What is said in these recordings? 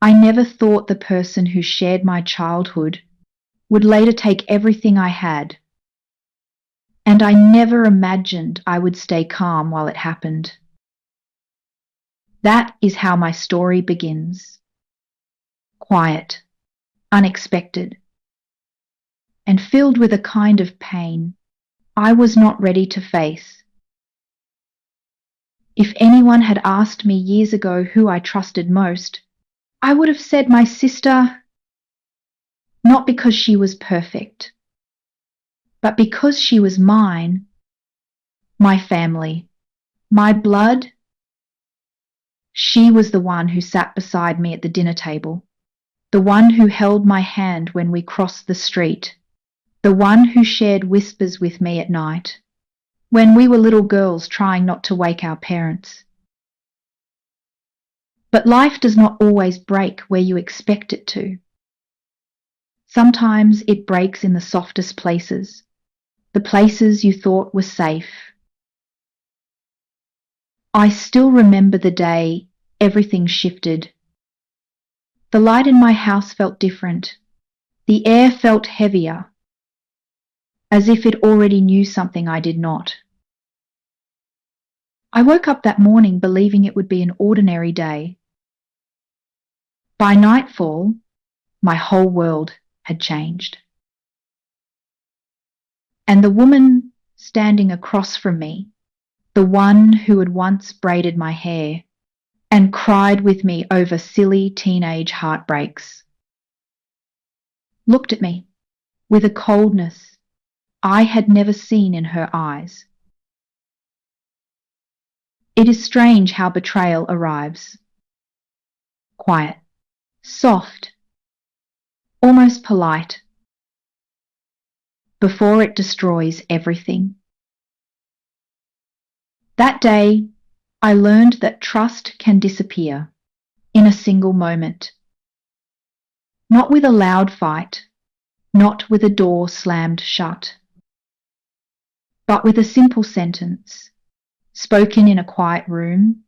I never thought the person who shared my childhood would later take everything I had, and I never imagined I would stay calm while it happened. That is how my story begins. Quiet, unexpected, and filled with a kind of pain I was not ready to face. If anyone had asked me years ago who I trusted most, I would have said my sister, not because she was perfect, but because she was mine, my family, my blood. She was the one who sat beside me at the dinner table, the one who held my hand when we crossed the street, the one who shared whispers with me at night, when we were little girls trying not to wake our parents. But life does not always break where you expect it to. Sometimes it breaks in the softest places, the places you thought were safe. I still remember the day everything shifted. The light in my house felt different. The air felt heavier, as if it already knew something I did not. I woke up that morning believing it would be an ordinary day. By nightfall, my whole world had changed. And the woman standing across from me, the one who had once braided my hair and cried with me over silly teenage heartbreaks, looked at me with a coldness I had never seen in her eyes. It is strange how betrayal arrives. Quiet, soft, almost polite, before it destroys everything. That day, I learned that trust can disappear in a single moment. Not with a loud fight, not with a door slammed shut, but with a simple sentence spoken in a quiet room,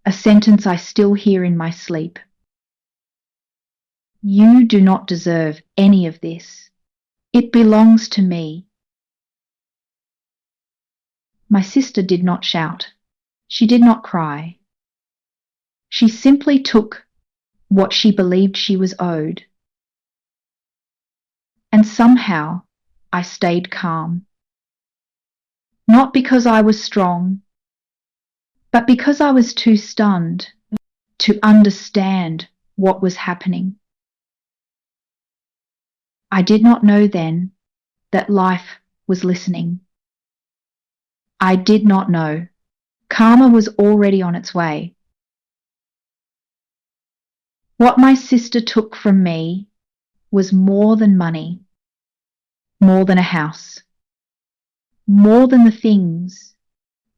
a sentence I still hear in my sleep. You do not deserve any of this. It belongs to me. My sister did not shout. She did not cry. She simply took what she believed she was owed. And somehow I stayed calm. Not because I was strong, but because I was too stunned to understand what was happening. I did not know then that life was listening. I did not know. Karma was already on its way. What my sister took from me was more than money, more than a house, more than the things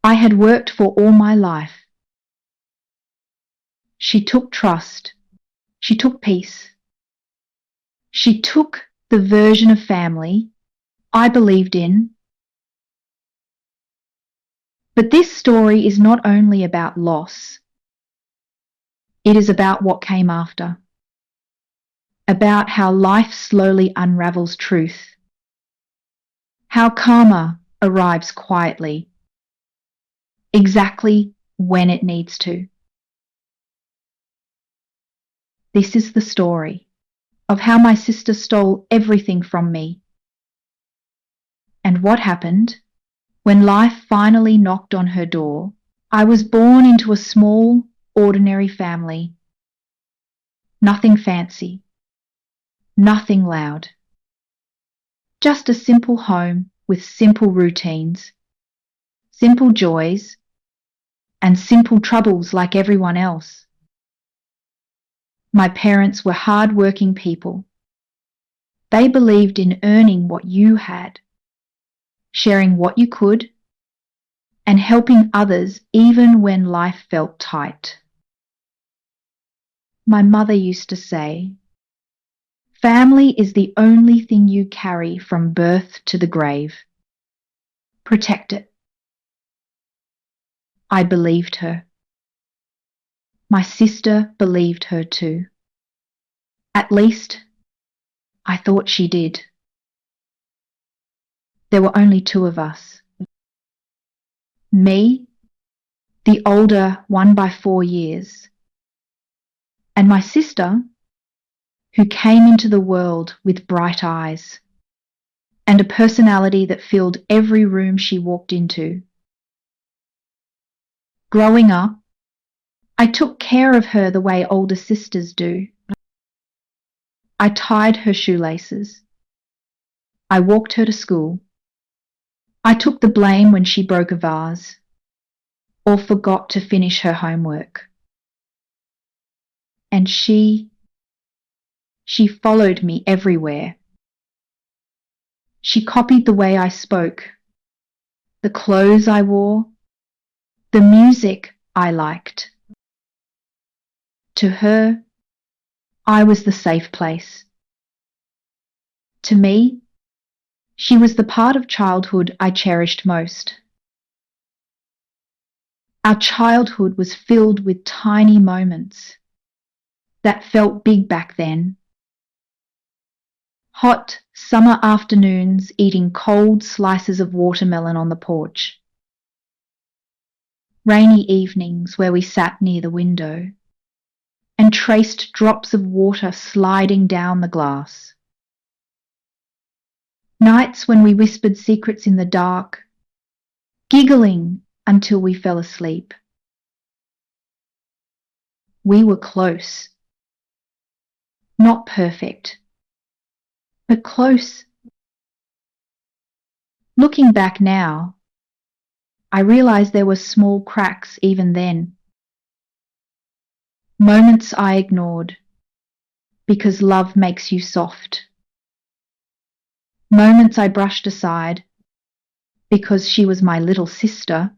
I had worked for all my life. She took trust. She took peace. She took the version of family I believed in. But this story is not only about loss. It is about what came after. About how life slowly unravels truth. How karma arrives quietly, exactly when it needs to. This is the story of how my sister stole everything from me. And what happened when life finally knocked on her door. I was born into a small, ordinary family. Nothing fancy, nothing loud. Just a simple home with simple routines, simple joys, and simple troubles like everyone else. My parents were hard-working people. They believed in earning what you had, sharing what you could, and helping others even when life felt tight. My mother used to say, "Family is the only thing you carry from birth to the grave. Protect it." I believed her. My sister believed her too. At least, I thought she did. There were only two of us. Me, the older one by 4 years, and my sister, who came into the world with bright eyes and a personality that filled every room she walked into. Growing up, I took care of her the way older sisters do. I tied her shoelaces. I walked her to school. I took the blame when she broke a vase or forgot to finish her homework. And she followed me everywhere. She copied the way I spoke, the clothes I wore, the music I liked. To her, I was the safe place. To me, she was the part of childhood I cherished most. Our childhood was filled with tiny moments that felt big back then. Hot summer afternoons eating cold slices of watermelon on the porch. Rainy evenings where we sat near the window and traced drops of water sliding down the glass. Nights when we whispered secrets in the dark, giggling until we fell asleep. We were close. Not perfect, but close. Looking back now, I realize there were small cracks even then. Moments I ignored because love makes you soft. Moments I brushed aside because she was my little sister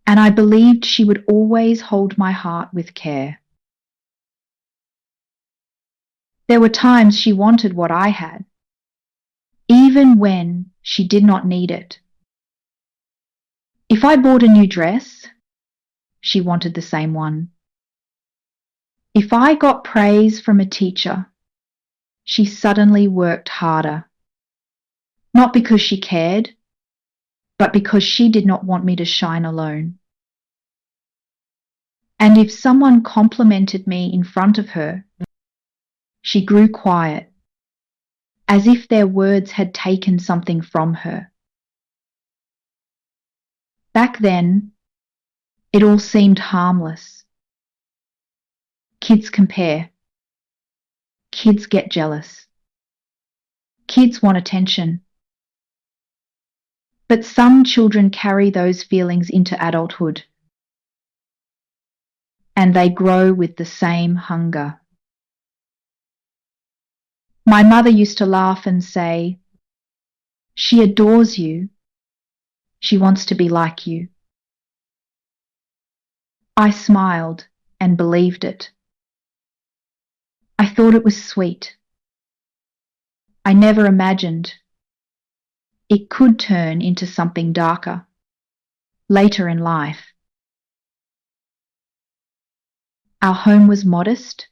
and I believed she would always hold my heart with care. There were times she wanted what I had, even when she did not need it. If I bought a new dress, she wanted the same one. If I got praise from a teacher, she suddenly worked harder. Not because she cared, but because she did not want me to shine alone. And if someone complimented me in front of her, she grew quiet, as if their words had taken something from her. Back then, it all seemed harmless. Kids compare. Kids get jealous. Kids want attention. But some children carry those feelings into adulthood, and they grow with the same hunger. My mother used to laugh and say, "She adores you. She wants to be like you." I smiled and believed it. I thought it was sweet. I never imagined it could turn into something darker later in life. Our home was modest,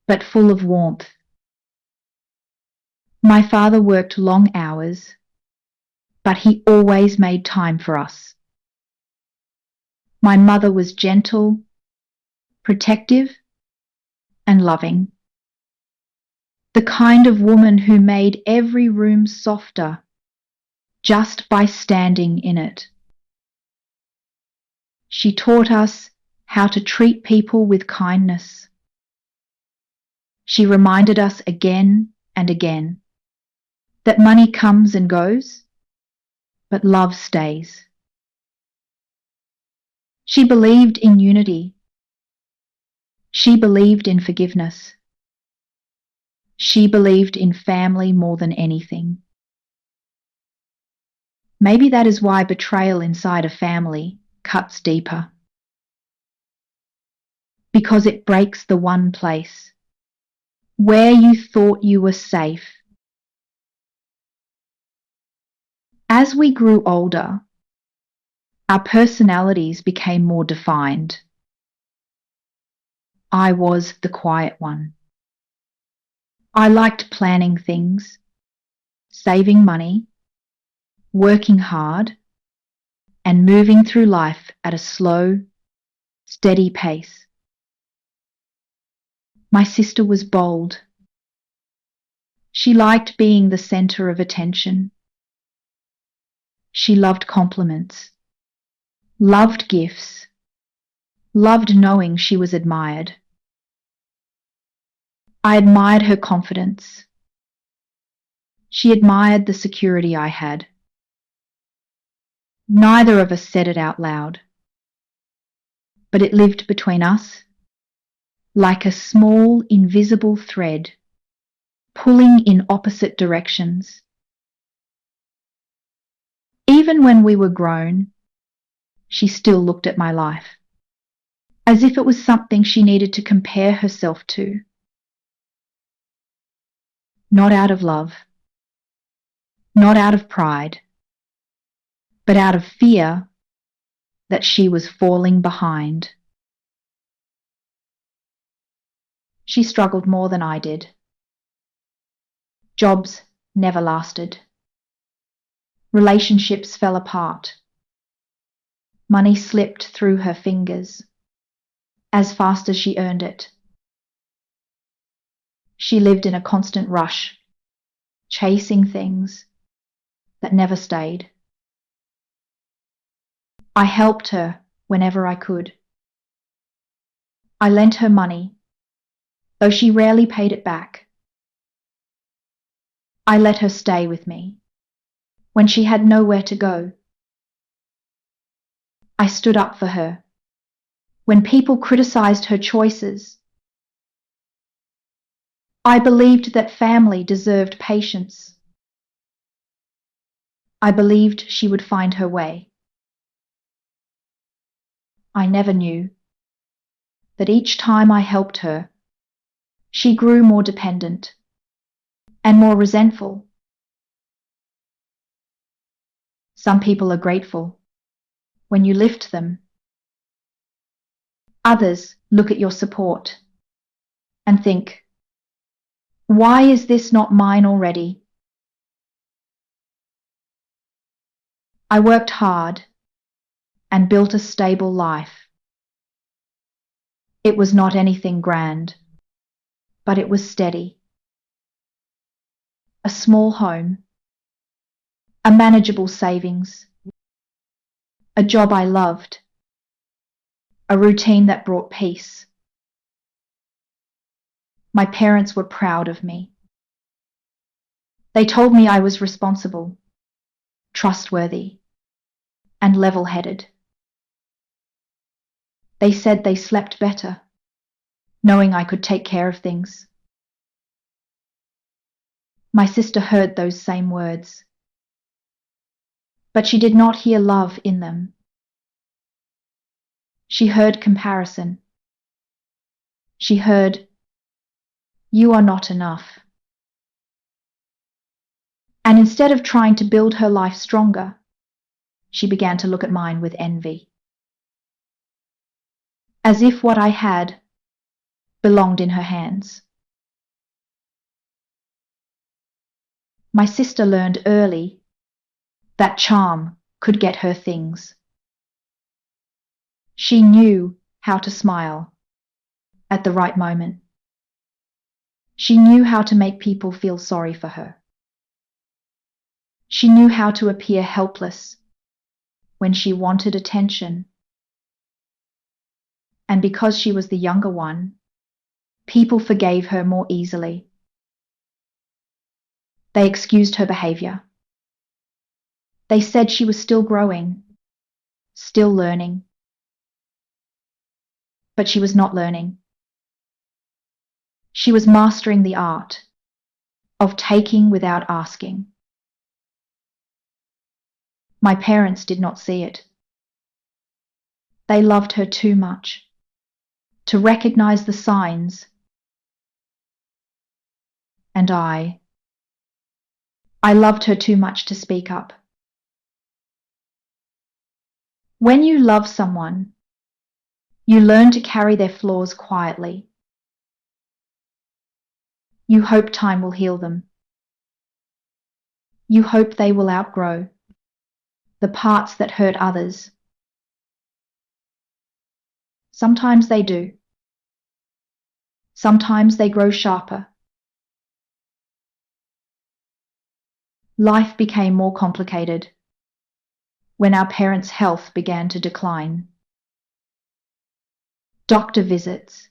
but full of warmth. My father worked long hours, but he always made time for us. My mother was gentle, protective, and loving. The kind of woman who made every room softer just by standing in it. She taught us how to treat people with kindness. She reminded us again and again that money comes and goes, but love stays. She believed in unity. She believed in forgiveness. She believed in family more than anything. Maybe that is why betrayal inside a family cuts deeper. Because it breaks the one place where you thought you were safe. As we grew older, our personalities became more defined. I was the quiet one. I liked planning things, saving money, working hard, and moving through life at a slow, steady pace. My sister was bold. She liked being the center of attention. She loved compliments, loved gifts, loved knowing she was admired. I admired her confidence. She admired the security I had. Neither of us said it out loud, but it lived between us like a small, invisible thread pulling in opposite directions. Even when we were grown, she still looked at my life as if it was something she needed to compare herself to. Not out of love, not out of pride, but out of fear that she was falling behind. She struggled more than I did. Jobs never lasted. Relationships fell apart. Money slipped through her fingers as fast as she earned it. She lived in a constant rush, chasing things that never stayed. I helped her whenever I could. I lent her money, though she rarely paid it back. I let her stay with me when she had nowhere to go. I stood up for her when people criticized her choices. I believed that family deserved patience. I believed she would find her way. I never knew that each time I helped her, she grew more dependent and more resentful. Some people are grateful when you lift them. Others look at your support and think, why is this not mine already? I worked hard and built a stable life. It was not anything grand, but it was steady. A small home, a manageable savings, a job I loved, a routine that brought peace. My parents were proud of me. They told me I was responsible, trustworthy, and level-headed. They said they slept better, knowing I could take care of things. My sister heard those same words, but she did not hear love in them. She heard comparison. She heard, "You are not enough." And instead of trying to build her life stronger, she began to look at mine with envy, as if what I had belonged in her hands. My sister learned early that charm could get her things. She knew how to smile at the right moment. She knew how to make people feel sorry for her. She knew how to appear helpless when she wanted attention. And because she was the younger one, people forgave her more easily. They excused her behavior. They said she was still growing, still learning. But she was not learning. She was mastering the art of taking without asking. My parents did not see it. They loved her too much to recognize the signs. And I loved her too much to speak up. When you love someone, You learn to carry their flaws quietly. You hope time will heal them. You hope they will outgrow the parts that hurt others. Sometimes they do. Sometimes they grow sharper. Life became more complicated when our parents' health began to decline. Doctor visits,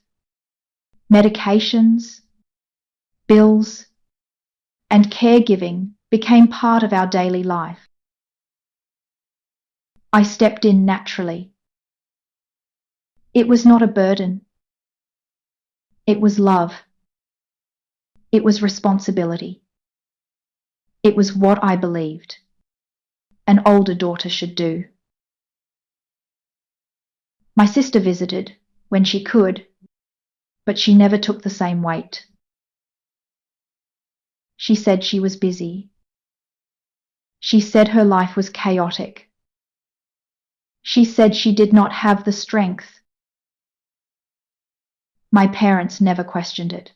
medications, bills, and caregiving became part of our daily life. I stepped in naturally. It was not a burden. It was love. It was responsibility. It was what I believed an older daughter should do. My sister visited when she could, but she never took the same weight. She said she was busy. She said her life was chaotic. She said she did not have the strength. My parents never questioned it.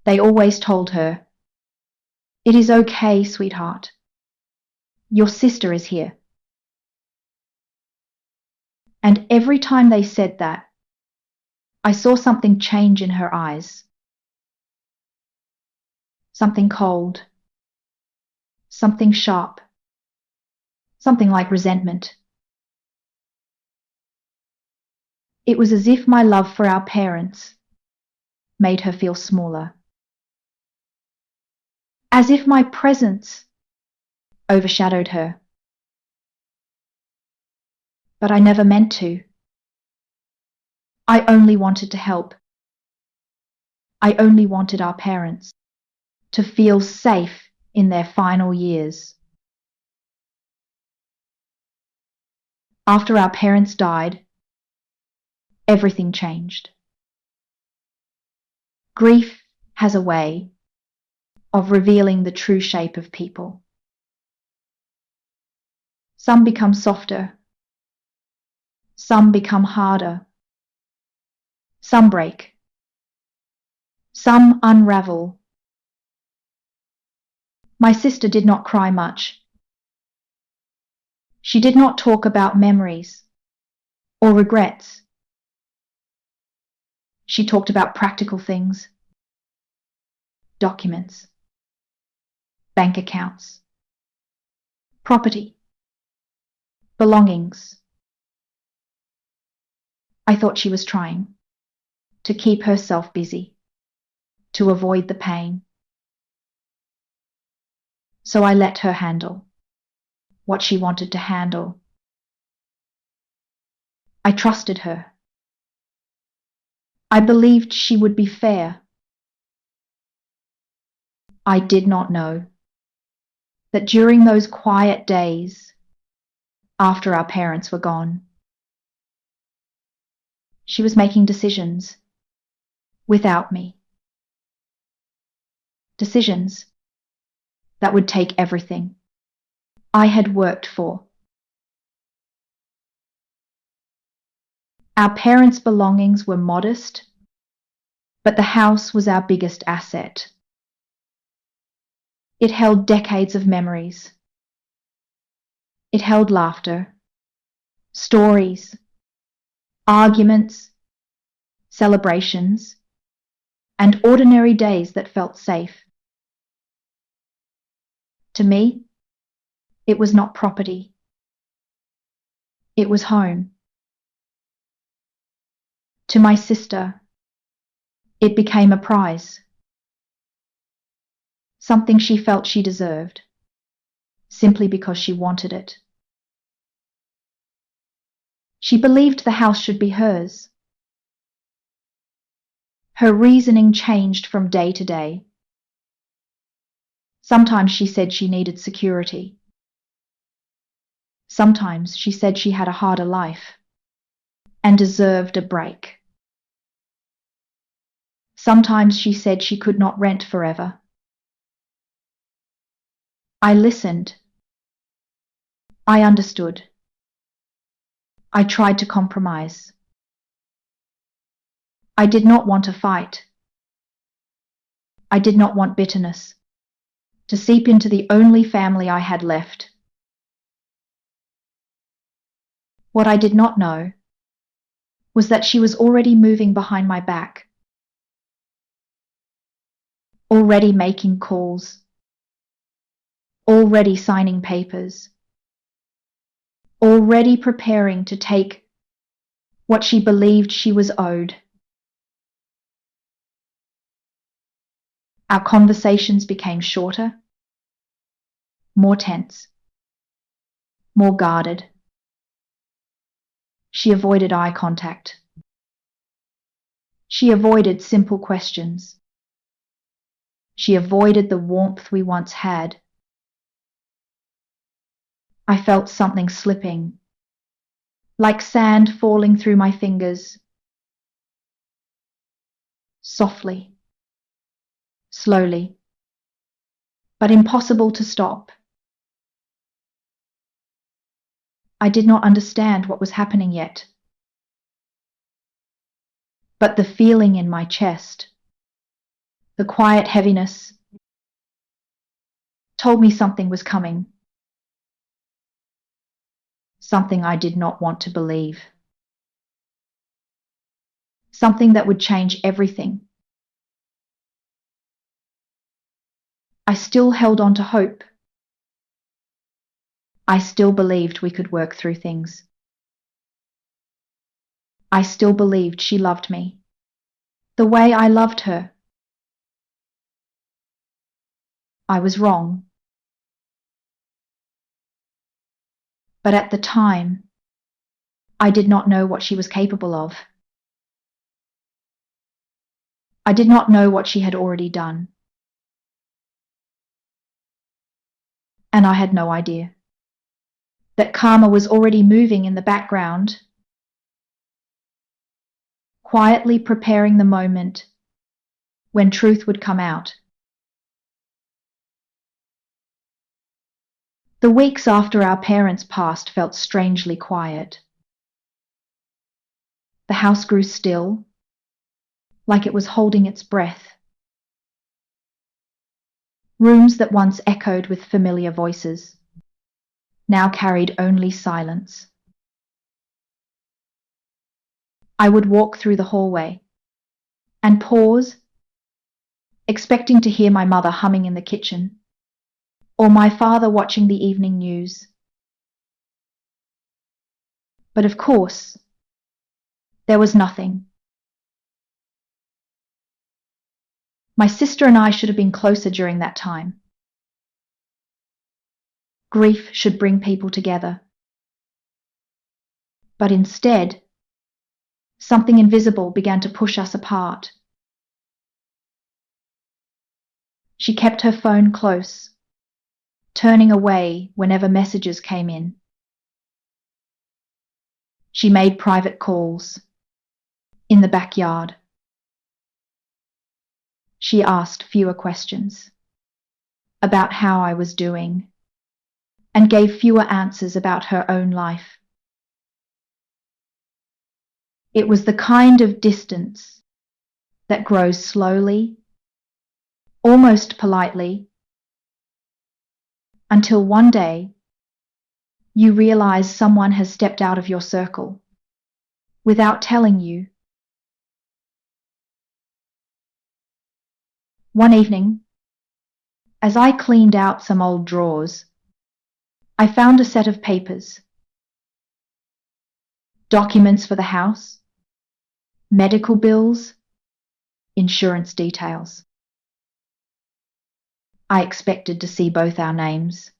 They always told her, "It is okay, sweetheart. Your sister is here." And every time they said that, I saw something change in her eyes. Something cold. Something sharp. Something like resentment. It was as if my love for our parents made her feel smaller. As if my presence overshadowed her. But I never meant to. I only wanted to help. I only wanted our parents to feel safe in their final years. After our parents died, everything changed. Grief has a way of revealing the true shape of people. Some become softer. Some become harder. Some break. Some unravel. My sister did not cry much. She did not talk about memories or regrets. She talked about practical things, documents, bank accounts, property, belongings. I thought she was trying to keep herself busy, to avoid the pain. So I let her handle what she wanted to handle. I trusted her. I believed she would be fair. I did not know that during those quiet days after our parents were gone, she was making decisions without me. Decisions that would take everything I had worked for. Our parents' belongings were modest, but the house was our biggest asset. It held decades of memories. It held laughter, stories, arguments, celebrations, and ordinary days that felt safe. To me, it was not property. It was home. To my sister, it became a prize. Something she felt she deserved, simply because she wanted it. She believed the house should be hers. Her reasoning changed from day to day. Sometimes she said she needed security. Sometimes she said she had a harder life and deserved a break. Sometimes she said she could not rent forever. I listened. I understood. I tried to compromise. I did not want a fight. I did not want bitterness to seep into the only family I had left. What I did not know was that she was already moving behind my back, already making calls, already signing papers, already preparing to take what she believed she was owed. Our conversations became shorter, more tense, more guarded. She avoided eye contact. She avoided simple questions. She avoided the warmth we once had. I felt something slipping, like sand falling through my fingers. Softly, slowly, but impossible to stop. I did not understand what was happening yet, but the feeling in my chest, the quiet heaviness, told me something was coming. Something I did not want to believe. Something that would change everything. I still held on to hope. I still believed we could work through things. I still believed she loved me, the way I loved her. I was wrong. But at the time, I did not know what she was capable of. I did not know what she had already done. And I had no idea that karma was already moving in the background, quietly preparing the moment when truth would come out. The weeks after our parents passed felt strangely quiet. The house grew still, like it was holding its breath. Rooms that once echoed with familiar voices now carried only silence. I would walk through the hallway and pause, expecting to hear my mother humming in the kitchen or my father watching the evening news. But of course, there was nothing. My sister and I should have been closer during that time. Grief should bring people together. But instead, something invisible began to push us apart. She kept her phone close, turning away whenever messages came in. She made private calls in the backyard. She asked fewer questions about how I was doing and gave fewer answers about her own life. It was the kind of distance that grows slowly, almost politely, until one day you realize someone has stepped out of your circle without telling you. One evening, as I cleaned out some old drawers, I found a set of papers. Documents for the house, medical bills, insurance details. I expected to see both our names,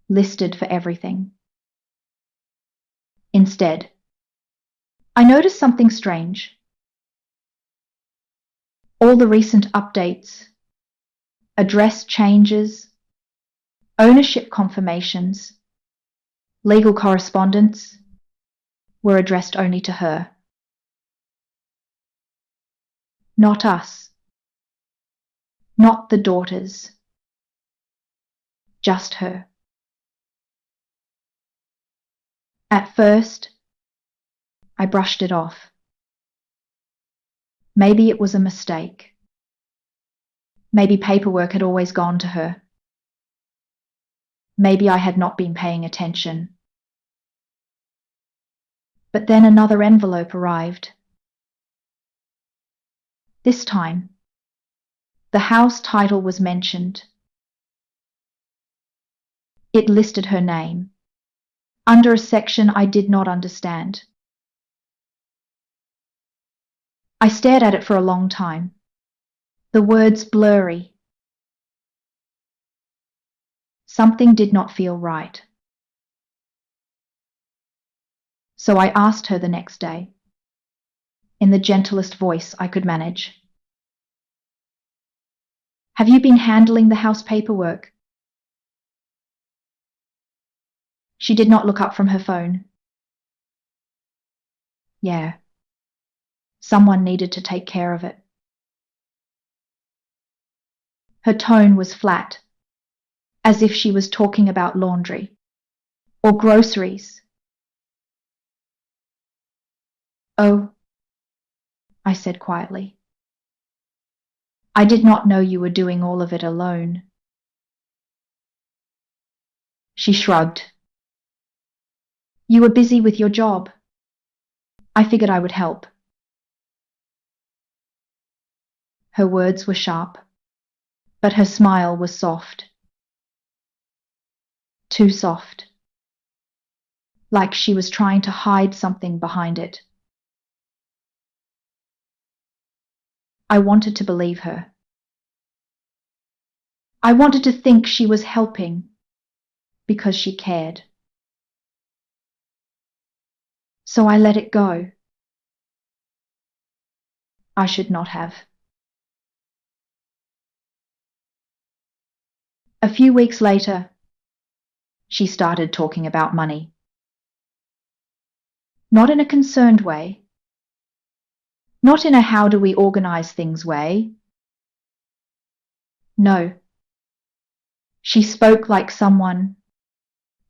listed for everything. Instead, I noticed something strange. All the recent updates, address changes, ownership confirmations, legal correspondence were addressed only to her. Not us. Not the daughters. Just her. At first, I brushed it off. Maybe it was a mistake. Maybe paperwork had always gone to her. Maybe I had not been paying attention. But then another envelope arrived. This time, the house title was mentioned. It listed her name, under a section I did not understand. I stared at it for a long time, the words blurry. Something did not feel right. So I asked her the next day, in the gentlest voice I could manage. Have you been handling the house paperwork? She did not look up from her phone. Yeah. Someone needed to take care of it. Her tone was flat, as if she was talking about laundry or groceries. Oh, I said quietly. I did not know you were doing all of it alone. She shrugged. You were busy with your job. I figured I would help. Her words were sharp, but her smile was soft. Too soft. Like she was trying to hide something behind it. I wanted to believe her. I wanted to think she was helping because she cared. So I let it go. I should not have. A few weeks later, she started talking about money. Not in a concerned way. Not in a how do we organize things way. No. She spoke like someone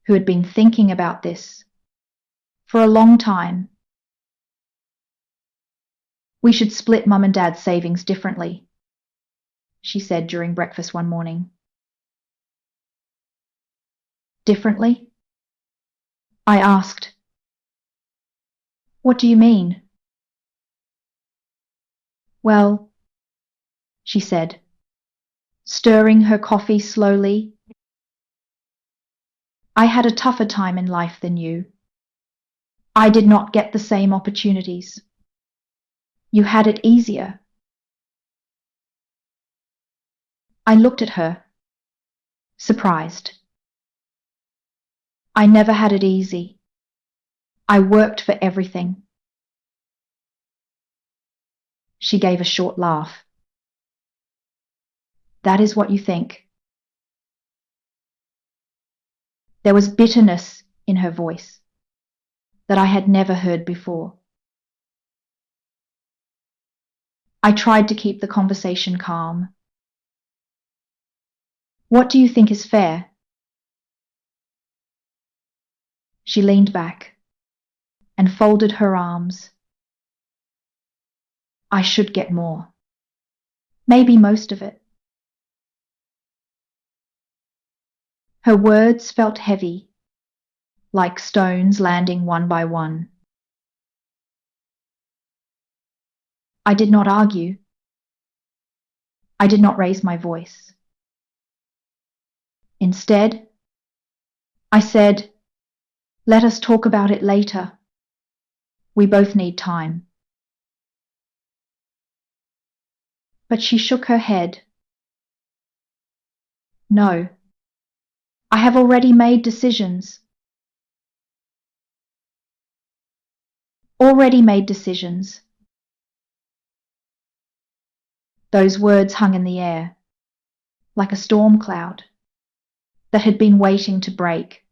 who had been thinking about this for a long time. We should split Mum and Dad's savings differently, she said during breakfast one morning. Differently? I asked. What do you mean? Well, she said, stirring her coffee slowly. I had a tougher time in life than you. I did not get the same opportunities. You had it easier. I looked at her, surprised. I never had it easy. I worked for everything. She gave a short laugh. That is what you think. There was bitterness in her voice that I had never heard before. I tried to keep the conversation calm. What do you think is fair? She leaned back and folded her arms. I should get more. Maybe most of it. Her words felt heavy, like stones landing one by one. I did not argue. I did not raise my voice. Instead, I said, let us talk about it later. We both need time. But she shook her head. No. I have already made decisions. Already made decisions. Those words hung in the air, like a storm cloud that had been waiting to break.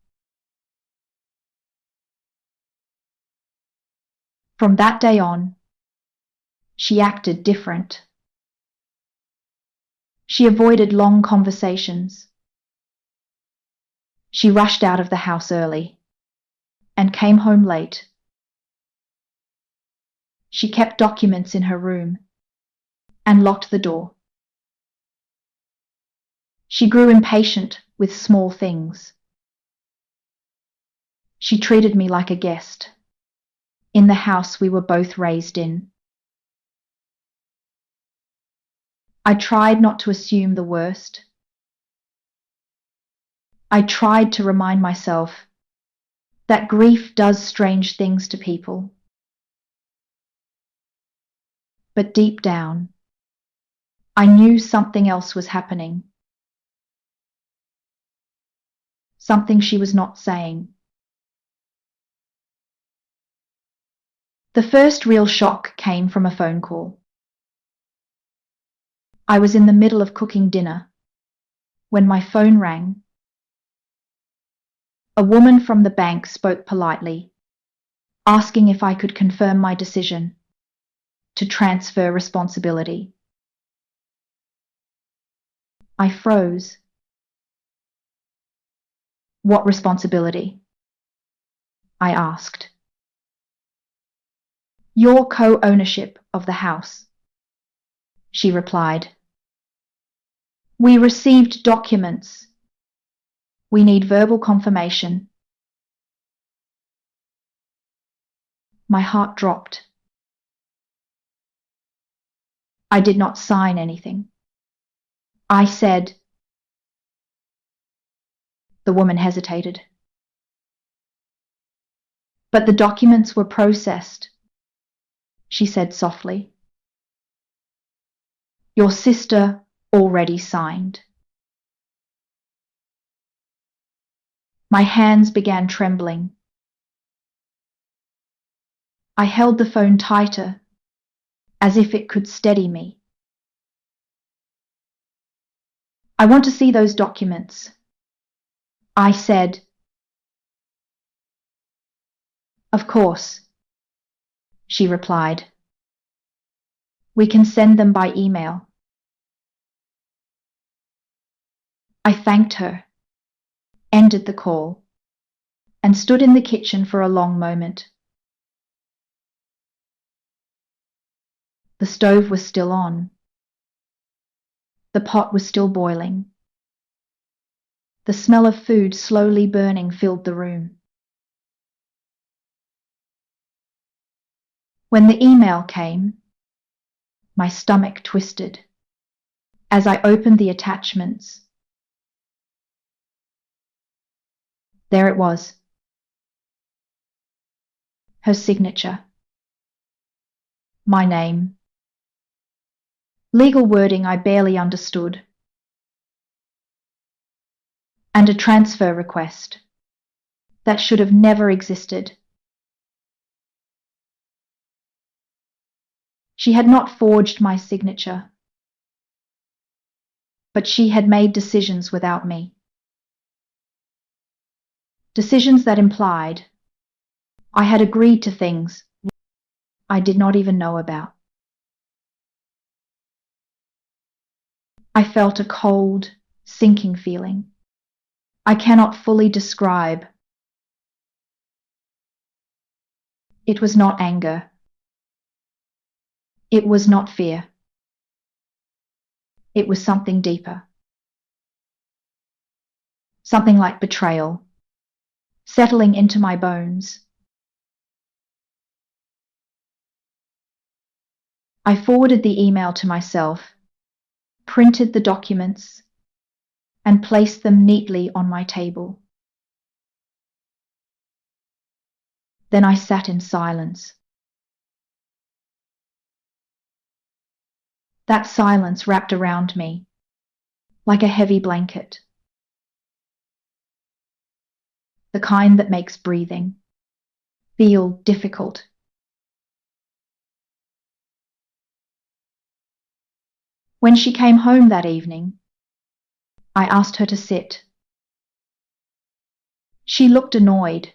From that day on, she acted different. She avoided long conversations. She rushed out of the house early and came home late. She kept documents in her room and locked the door. She grew impatient with small things. She treated me like a guest in the house we were both raised in. I tried not to assume the worst. I tried to remind myself that grief does strange things to people. But deep down, I knew something else was happening. Something she was not saying. The first real shock came from a phone call. I was in the middle of cooking dinner when my phone rang. A woman from the bank spoke politely, asking if I could confirm my decision to transfer responsibility. I froze. What responsibility? I asked. Your co-ownership of the house, she replied. We received documents. We need verbal confirmation. My heart dropped. I did not sign anything. I said. The woman hesitated. But the documents were processed, she said softly. Your sister already signed. My hands began trembling. I held the phone tighter, as if it could steady me. I want to see those documents, I said. Of course, she replied. We can send them by email. I thanked her, ended the call, and stood in the kitchen for a long moment. The stove was still on. The pot was still boiling. The smell of food slowly burning filled the room. When the email came, my stomach twisted as I opened the attachments. There it was. Her signature. My name. Legal wording I barely understood. And a transfer request that should have never existed. She had not forged my signature, but she had made decisions without me. Decisions that implied I had agreed to things I did not even know about. I felt a cold, sinking feeling I cannot fully describe. It was not anger. It was not fear. It was something deeper. Something like betrayal, settling into my bones. I forwarded the email to myself, printed the documents, and placed them neatly on my table. Then I sat in silence. That silence wrapped around me like a heavy blanket, the kind that makes breathing feel difficult. When she came home that evening, I asked her to sit. She looked annoyed.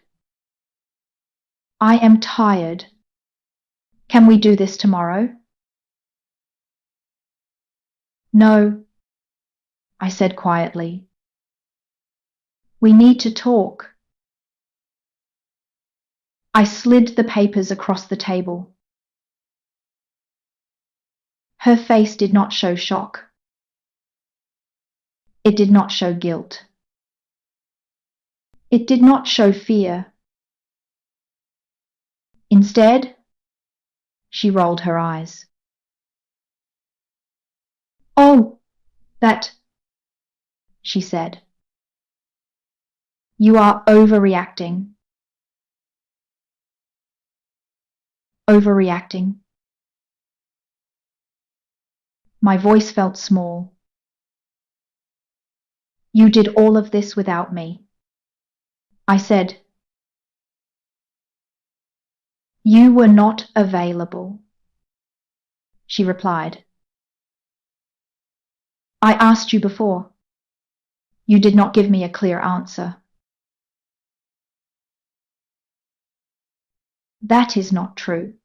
I am tired. Can we do this tomorrow? No, I said quietly. We need to talk. I slid the papers across the table. Her face did not show shock. It did not show guilt. It did not show fear. Instead, she rolled her eyes. "Oh, that," she said. "You are overreacting." Overreacting. My voice felt small. "You did all of this without me," I said. "You were not available," she replied. "I asked you before. You did not give me a clear answer." "That is not true,"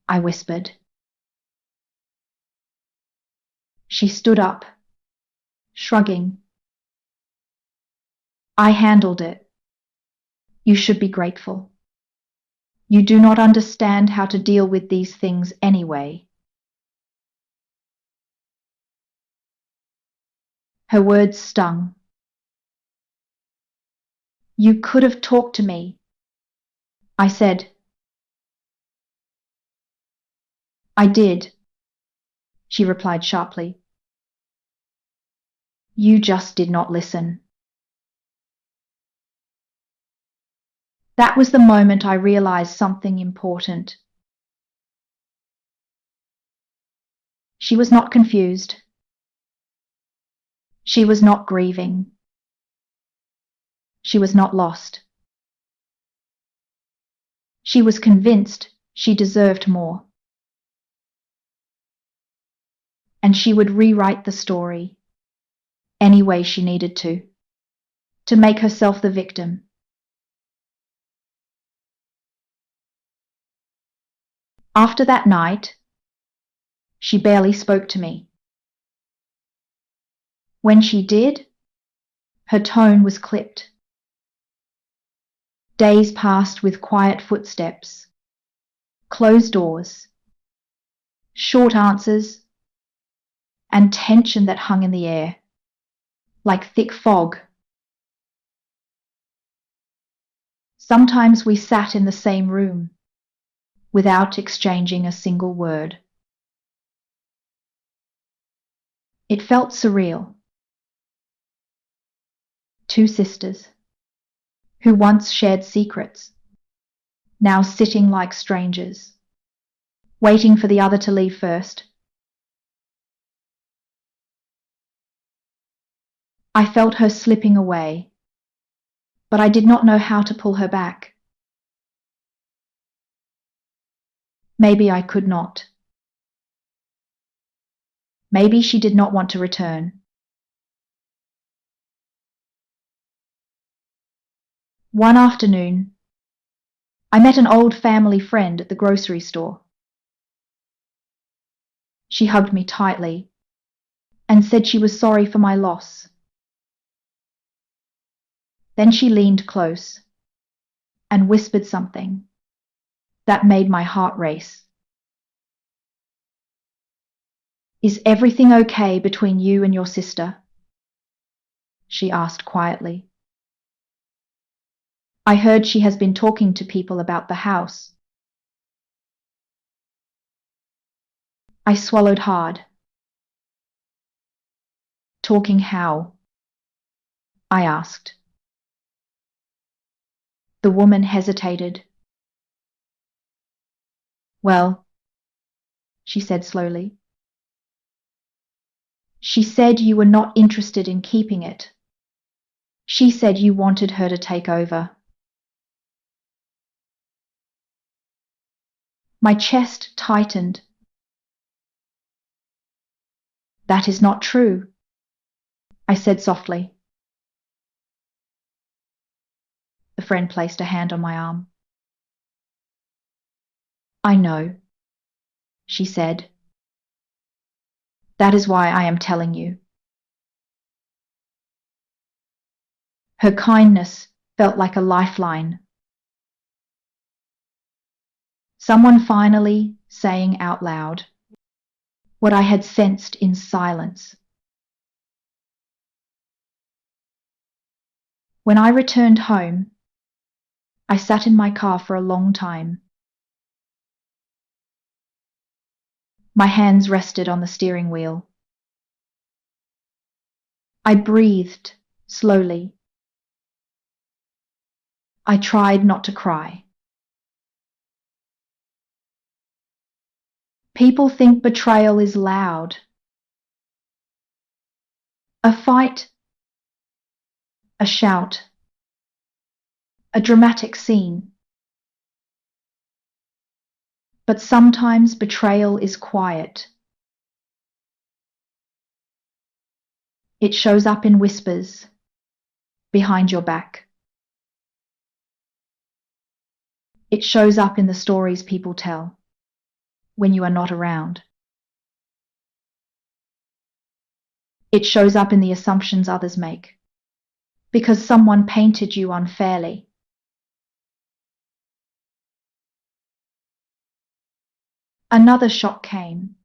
I whispered. She stood up, shrugging. "I handled it. You should be grateful. You do not understand how to deal with these things anyway." Her words stung. "You could have talked to me," I said. "I did," she replied sharply. "You just did not listen." That was the moment I realized something important. She was not confused. She was not grieving. She was not lost. She was convinced she deserved more. And she would rewrite the story any way she needed to make herself the victim. After that night, she barely spoke to me. When she did, her tone was clipped. Days passed with quiet footsteps, closed doors, short answers, and tension that hung in the air, like thick fog. Sometimes we sat in the same room, without exchanging a single word. It felt surreal. Two sisters, who once shared secrets, now sitting like strangers, waiting for the other to leave first. I felt her slipping away, but I did not know how to pull her back. Maybe I could not. Maybe she did not want to return. One afternoon, I met an old family friend at the grocery store. She hugged me tightly and said she was sorry for my loss. Then she leaned close and whispered something that made my heart race. "Is everything okay between you and your sister?" she asked quietly. "I heard she has been talking to people about the house." I swallowed hard. "Talking how?" I asked. The woman hesitated. "Well," she said slowly, "she said you were not interested in keeping it. She said you wanted her to take over." My chest tightened. "That is not true," I said softly. The friend placed a hand on my arm. "I know," she said. "That is why I am telling you." Her kindness felt like a lifeline. Someone finally saying out loud, what I had sensed in silence. When I returned home, I sat in my car for a long time. My hands rested on the steering wheel. I breathed slowly. I tried not to cry. People think betrayal is loud. A fight, a shout, a dramatic scene. But sometimes betrayal is quiet. It shows up in whispers, behind your back. It shows up in the stories people tell when you are not around. It shows up in the assumptions others make because someone painted you unfairly. Another shock came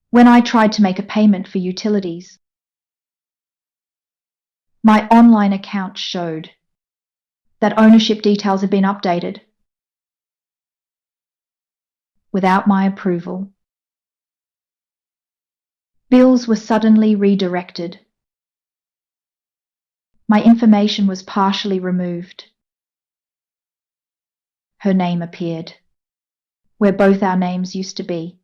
when I tried to make a payment for utilities. My online account showed that ownership details had been updated without my approval. Bills were suddenly redirected. My information was partially removed. Her name appeared where both our names used to be.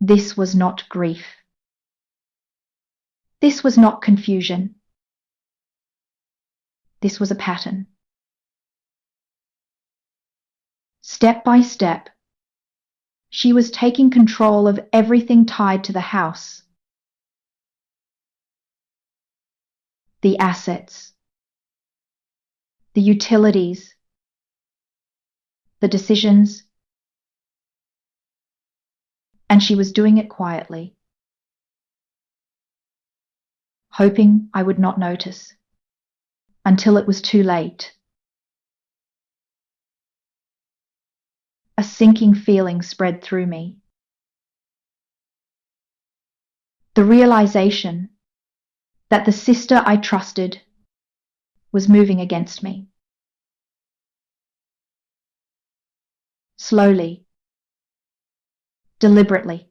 This was not grief. This was not confusion. This was a pattern. Step by step, she was taking control of everything tied to the house. The assets, the utilities, the decisions, and she was doing it quietly, hoping I would not notice until it was too late. A sinking feeling spread through me. The realization that the sister I trusted was moving against me. Slowly, deliberately,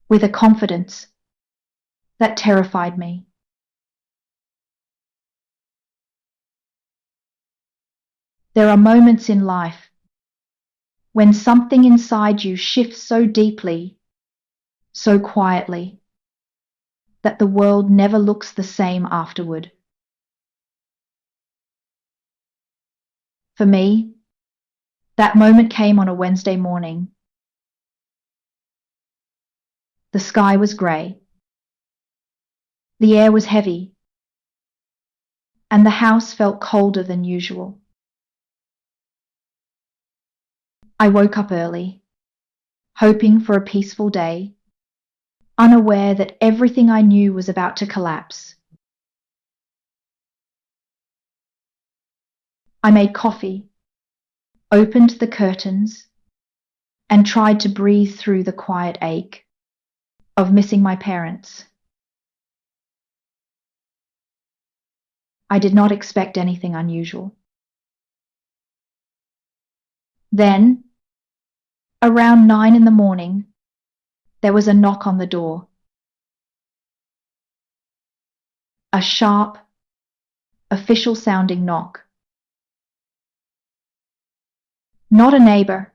with a confidence that terrified me. There are moments in life when something inside you shifts so deeply, so quietly, that the world never looks the same afterward. For me, that moment came on a Wednesday morning. The sky was grey. The air was heavy, and the house felt colder than usual. I woke up early, hoping for a peaceful day, unaware that everything I knew was about to collapse. I made coffee, opened the curtains, and tried to breathe through the quiet ache of missing my parents. I did not expect anything unusual. Then, around 9 in the morning, there was a knock on the door. A sharp, official-sounding knock. Not a neighbor.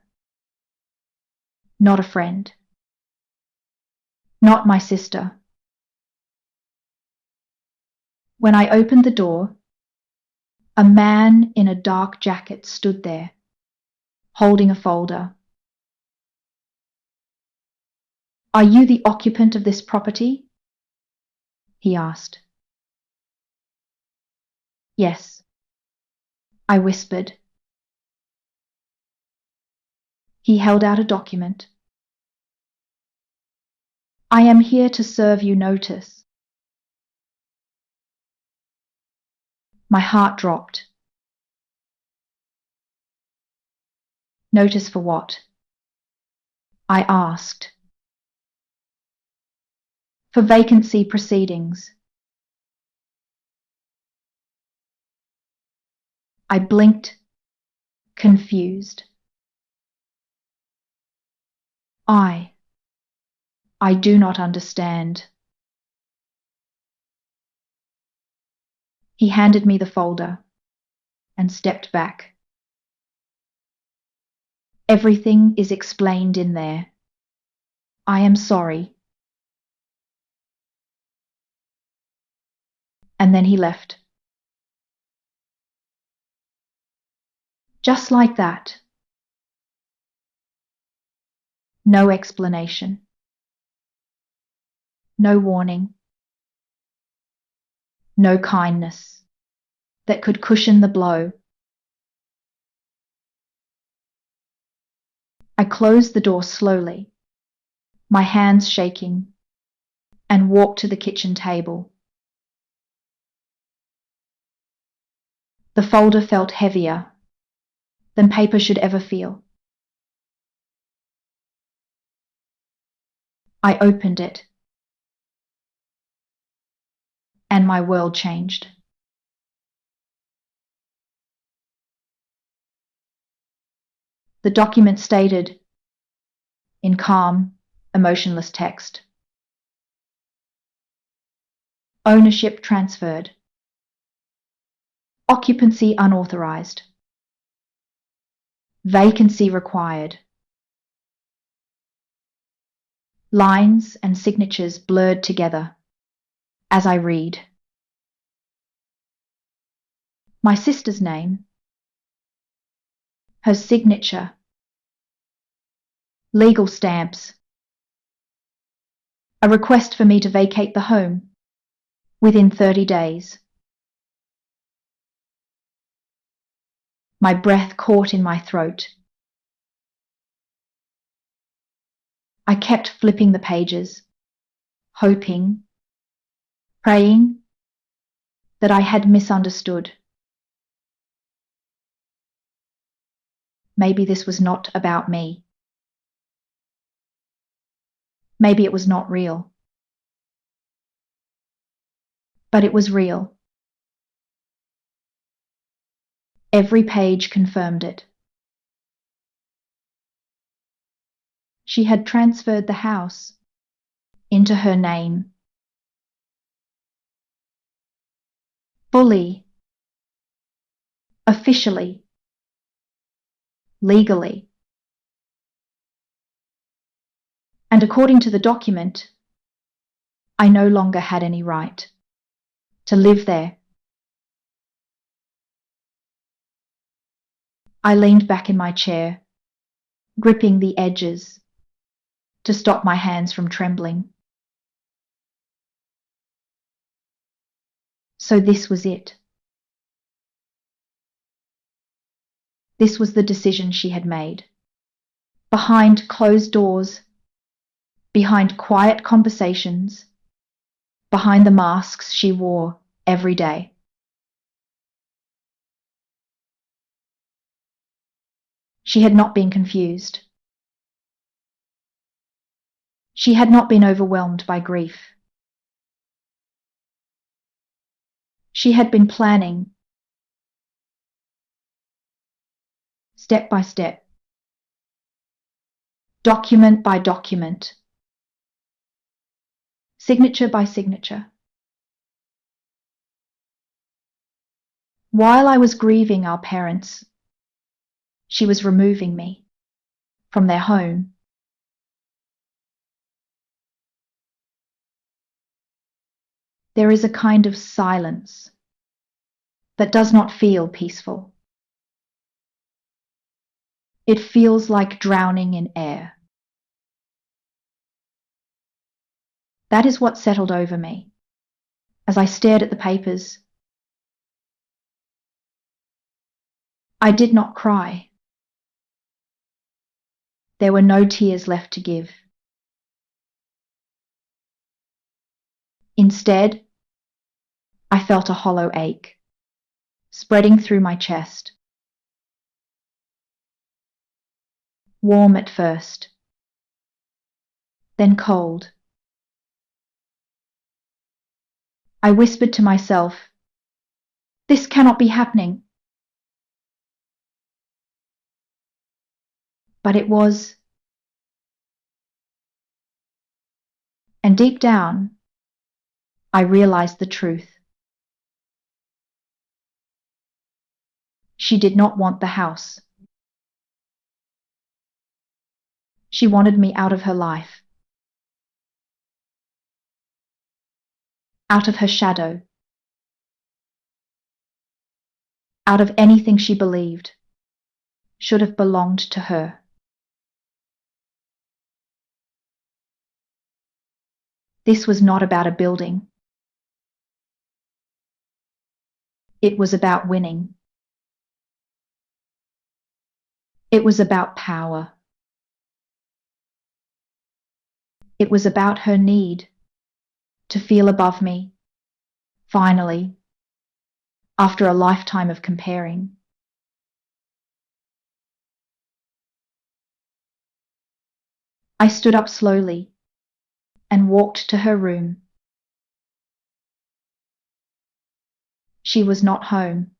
Not a friend. Not my sister. When I opened the door, a man in a dark jacket stood there, holding a folder. "Are you the occupant of this property?" he asked. "Yes," I whispered. He held out a document. "I am here to serve you notice." My heart dropped. Notice for what? I asked. For vacancy proceedings. I blinked, confused. I do not understand. He handed me the folder and stepped back. Everything is explained in there. I am sorry. And then he left. Just like that. No explanation. No warning. No kindness that could cushion the blow. I closed the door slowly, my hands shaking, and walked to the kitchen table. The folder felt heavier than paper should ever feel. I opened it, and my world changed. The document stated, in calm, emotionless text, ownership transferred. Occupancy unauthorized. Vacancy required. Lines and signatures blurred together as I read. My sister's name, her signature, legal stamps, a request for me to vacate the home within 30 days. My breath caught in my throat. I kept flipping the pages, hoping, praying that I had misunderstood. Maybe this was not about me. Maybe it was not real. But it was real. Every page confirmed it. She had transferred the house into her name. Fully, officially, legally. And according to the document, I no longer had any right to live there. I leaned back in my chair, gripping the edges to stop my hands from trembling. So this was it. This was the decision she had made. Behind closed doors, behind quiet conversations, behind the masks she wore every day. She had not been confused. She had not been overwhelmed by grief. She had been planning, step by step, document by document, signature by signature. While I was grieving our parents, she was removing me from their home. There is a kind of silence that does not feel peaceful. It feels like drowning in air. That is what settled over me as I stared at the papers. I did not cry. There were no tears left to give. Instead, I felt a hollow ache spreading through my chest. Warm at first, then cold. I whispered to myself, "This cannot be happening." But it was, and deep down, I realized the truth. She did not want the house. She wanted me out of her life, out of her shadow, out of anything she believed should have belonged to her. This was not about a building. It was about winning. It was about power. It was about her need to feel above me, finally, after a lifetime of comparing. I stood up slowly and walked to her room. She was not home.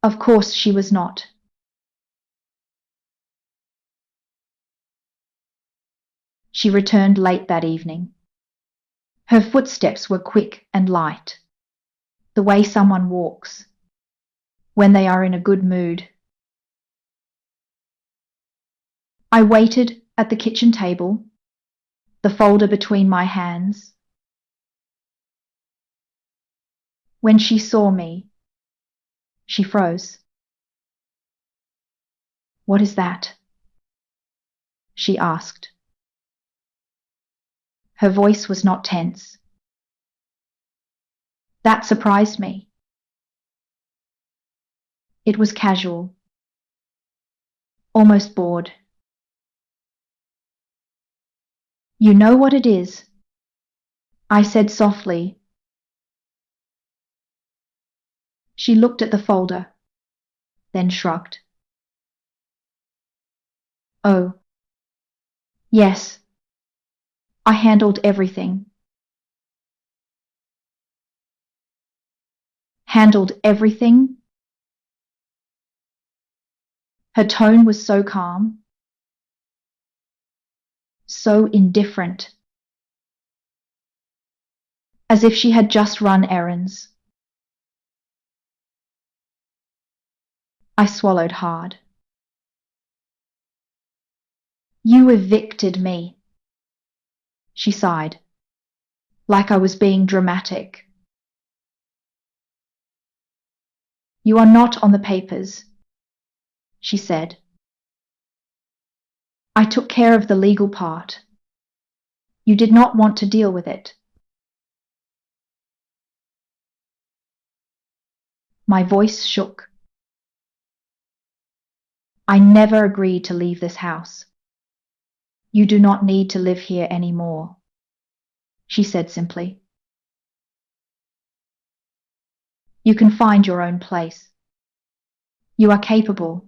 Of course she was not. She returned late that evening. Her footsteps were quick and light, the way someone walks when they are in a good mood. I waited at the kitchen table, the folder between my hands. When she saw me, she froze. "What is that?" she asked. Her voice was not tense. That surprised me. It was casual, almost bored. "You know what it is," I said softly. She looked at the folder, then shrugged. "Oh, yes. I handled everything." Handled everything? Her tone was so calm, so indifferent, as if she had just run errands. I swallowed hard. "You evicted me," she sighed, like I was being dramatic. "You are not on the papers," she said. "I took care of the legal part. You did not want to deal with it." My voice shook. "I never agreed to leave this house. You do not need to live here anymore," she said simply. "You can find your own place. You are capable."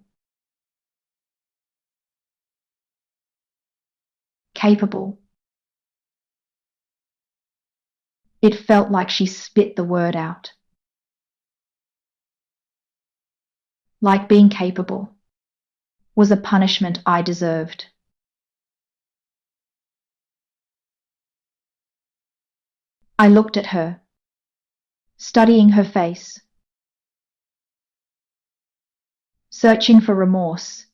Capable. It felt like she spit the word out. Like being capable was a punishment I deserved. I looked at her, studying her face, searching for remorse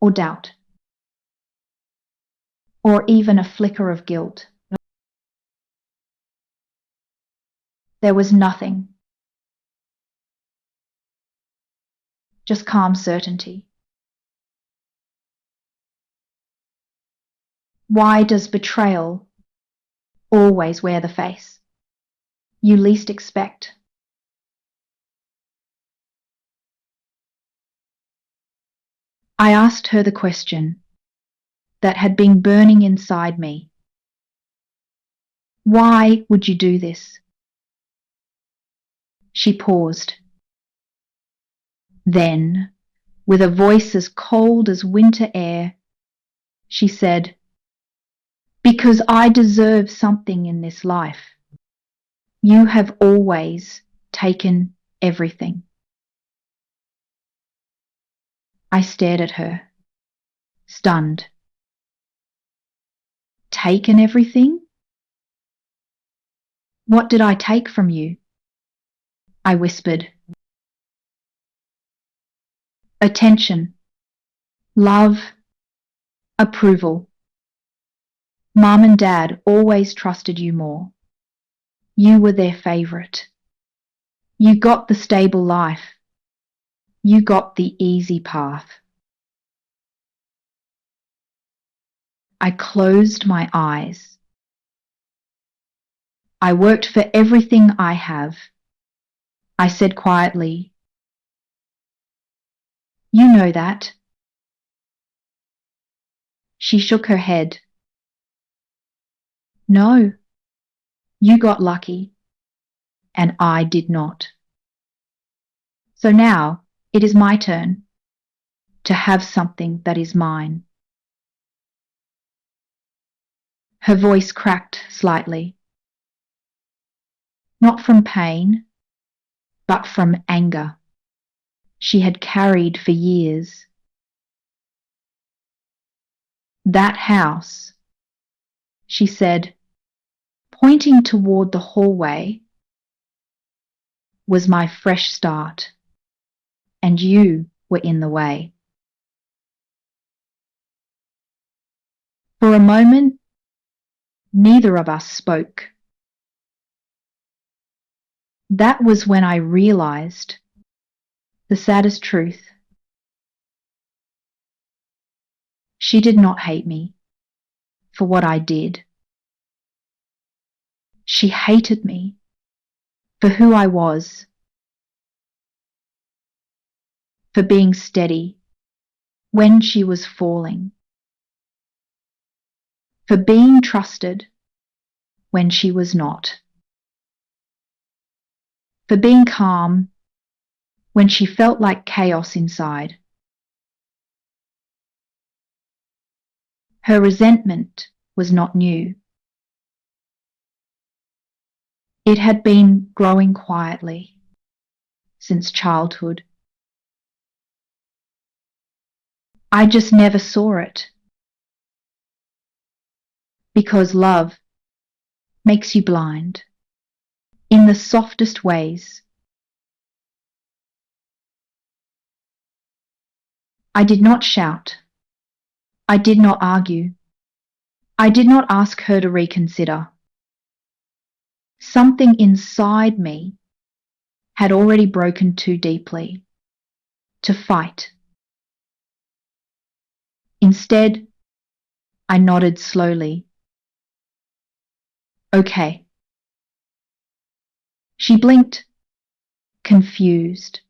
or doubt, or even a flicker of guilt. There was nothing, just calm certainty. Why does betrayal always wear the face you least expect? I asked her the question that had been burning inside me. Why would you do this? She paused. Then With a voice as cold as winter air, she said, "Because I deserve something in this life. You have always taken everything." I stared at her, stunned. Taken everything? What did I take from you? I whispered. Attention, love, approval. Mom and Dad always trusted you more. You were their favorite. You got the stable life. You got the easy path. I closed my eyes. I worked for everything I have. I said quietly, "You know that." She shook her head. "No, you got lucky, and I did not. So now it is my turn to have something that is mine." Her voice cracked slightly. Not from pain, but from anger she had carried for years. "That house," she said, pointing toward the hallway, "was my fresh start, and you were in the way." For a moment, neither of us spoke. That was when I realized the saddest truth. She did not hate me for what I did. She hated me for who I was, for being steady when she was falling, for being trusted when she was not, for being calm when she felt like chaos inside. Her resentment was not new. It had been growing quietly since childhood. I just never saw it. Because love makes you blind in the softest ways. I did not shout. I did not argue. I did not ask her to reconsider. Something inside me had already broken too deeply to fight. Instead, I nodded slowly. "Okay." She blinked, confused.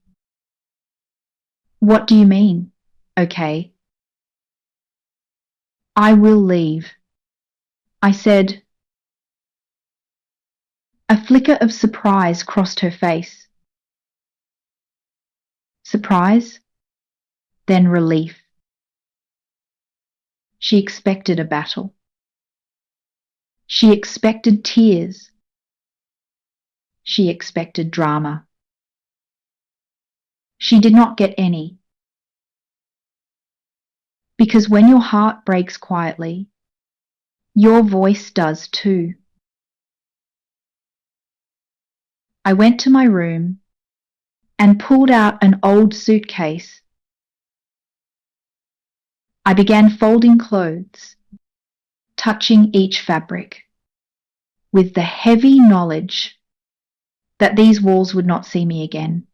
"What do you mean, okay?" "I will leave," I said. A flicker of surprise crossed her face. Surprise, then relief. She expected a battle. She expected tears. She expected drama. She did not get any. Because when your heart breaks quietly, your voice does too. I went to my room and pulled out an old suitcase. I began folding clothes, touching each fabric, with the heavy knowledge that these walls would not see me again.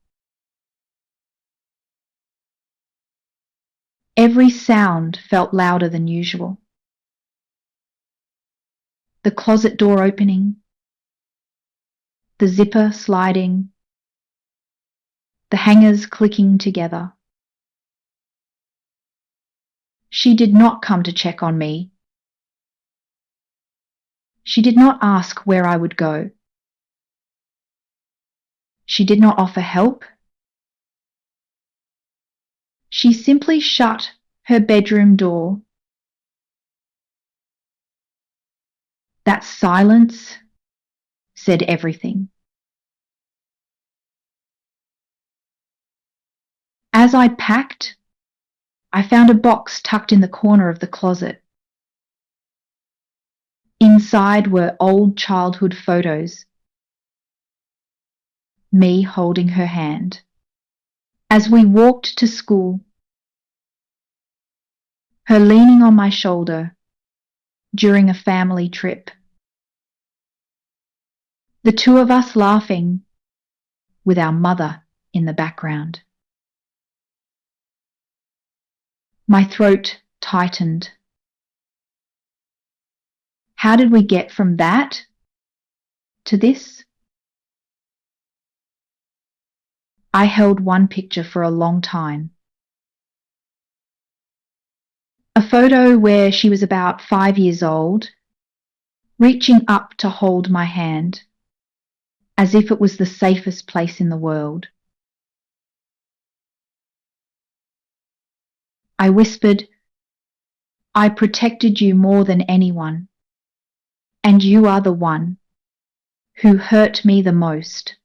Every sound felt louder than usual. The closet door opening, the zipper sliding, the hangers clicking together. She did not come to check on me. She did not ask where I would go. She did not offer help. She simply shut her bedroom door. That silence said everything. As I packed, I found a box tucked in the corner of the closet. Inside were old childhood photos, me holding her hand. As we walked to school, her leaning on my shoulder during a family trip. The two of us laughing with our mother in the background. My throat tightened. How did we get from that to this? I held one picture for a long time. A photo where she was about 5 years old, reaching up to hold my hand, as if it was the safest place in the world. I whispered, "I protected you more than anyone, and you are the one who hurt me the most."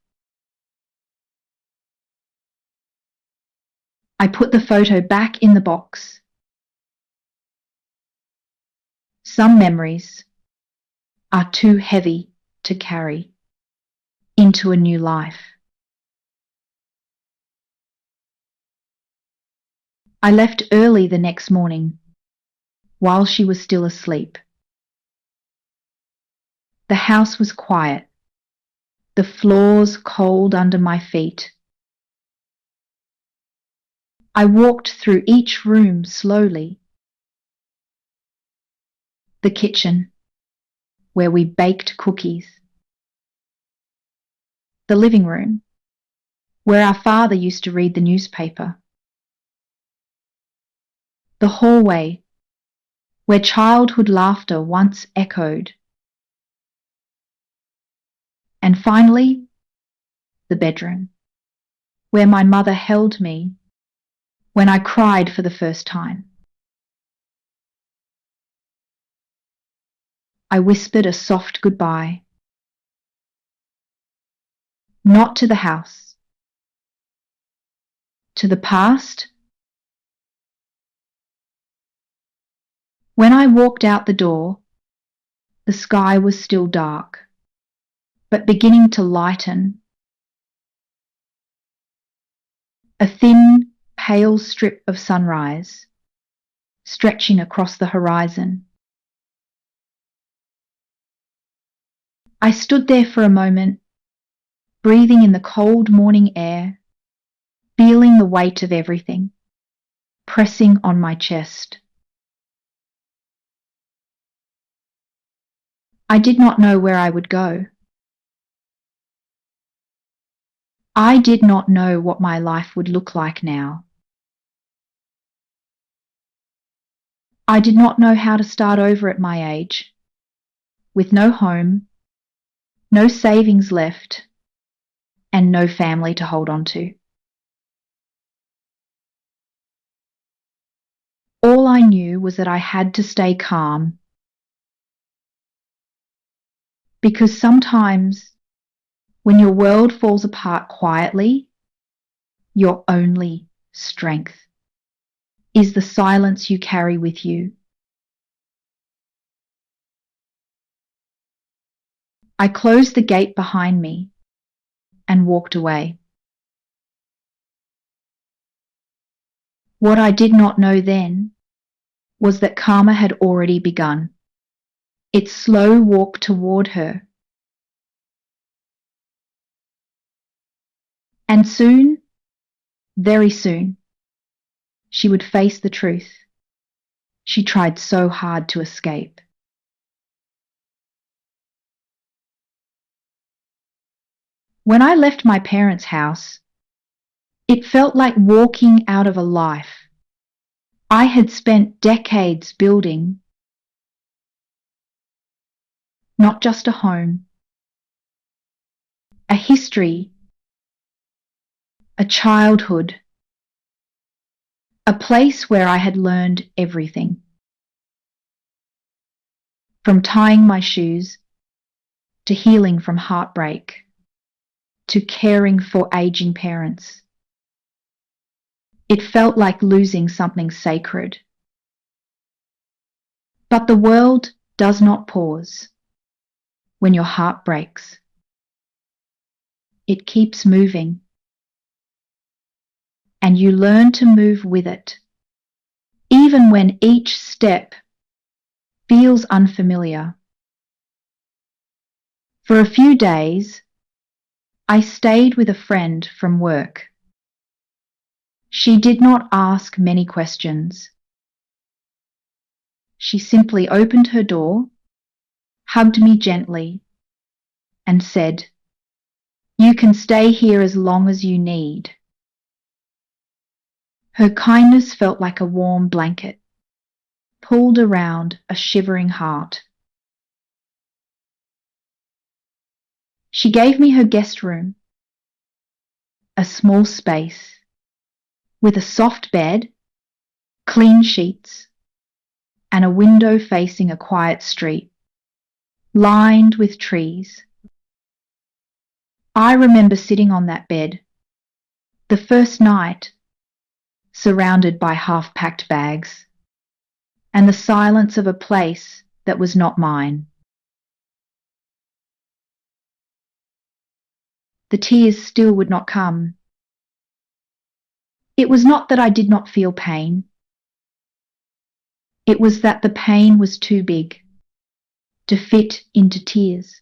I put the photo back in the box. Some memories are too heavy to carry into a new life. I left early the next morning while she was still asleep. The house was quiet, the floors cold under my feet. I walked through each room slowly. The kitchen, where we baked cookies. The living room, where our father used to read the newspaper. The hallway, where childhood laughter once echoed. And finally, the bedroom, where my mother held me when I cried for the first time. I whispered a soft goodbye. Not to the house, to the past. When I walked out the door, the sky was still dark, but beginning to lighten. A thin, pale strip of sunrise stretching across the horizon. I stood there for a moment, breathing in the cold morning air, feeling the weight of everything pressing on my chest. I did not know where I would go. I did not know what my life would look like now. I did not know how to start over at my age, with no home, no savings left, and no family to hold on to. All I knew was that I had to stay calm, because sometimes when your world falls apart quietly, your only strength is the silence you carry with you. I closed the gate behind me and walked away. What I did not know then was that karma had already begun. Its slow walk toward her. And soon, very soon, she would face the truth she tried so hard to escape. When I left my parents' house, it felt like walking out of a life I had spent decades building. Not just a home, a history, a childhood, a place where I had learned everything, from tying my shoes to healing from heartbreak to caring for aging parents. It felt like losing something sacred. But the world does not pause when your heart breaks. It keeps moving, and you learn to move with it, even when each step feels unfamiliar. For a few days, I stayed with a friend from work. She did not ask many questions. She simply opened her door, hugged me gently, and said, "You can stay here as long as you need." Her kindness felt like a warm blanket pulled around a shivering heart. She gave me her guest room, a small space with a soft bed, clean sheets, and a window facing a quiet street, lined with trees. I remember sitting on that bed, the first night, surrounded by half-packed bags, and the silence of a place that was not mine. The tears still would not come. It was not that I did not feel pain. It was that the pain was too big to fit into tears.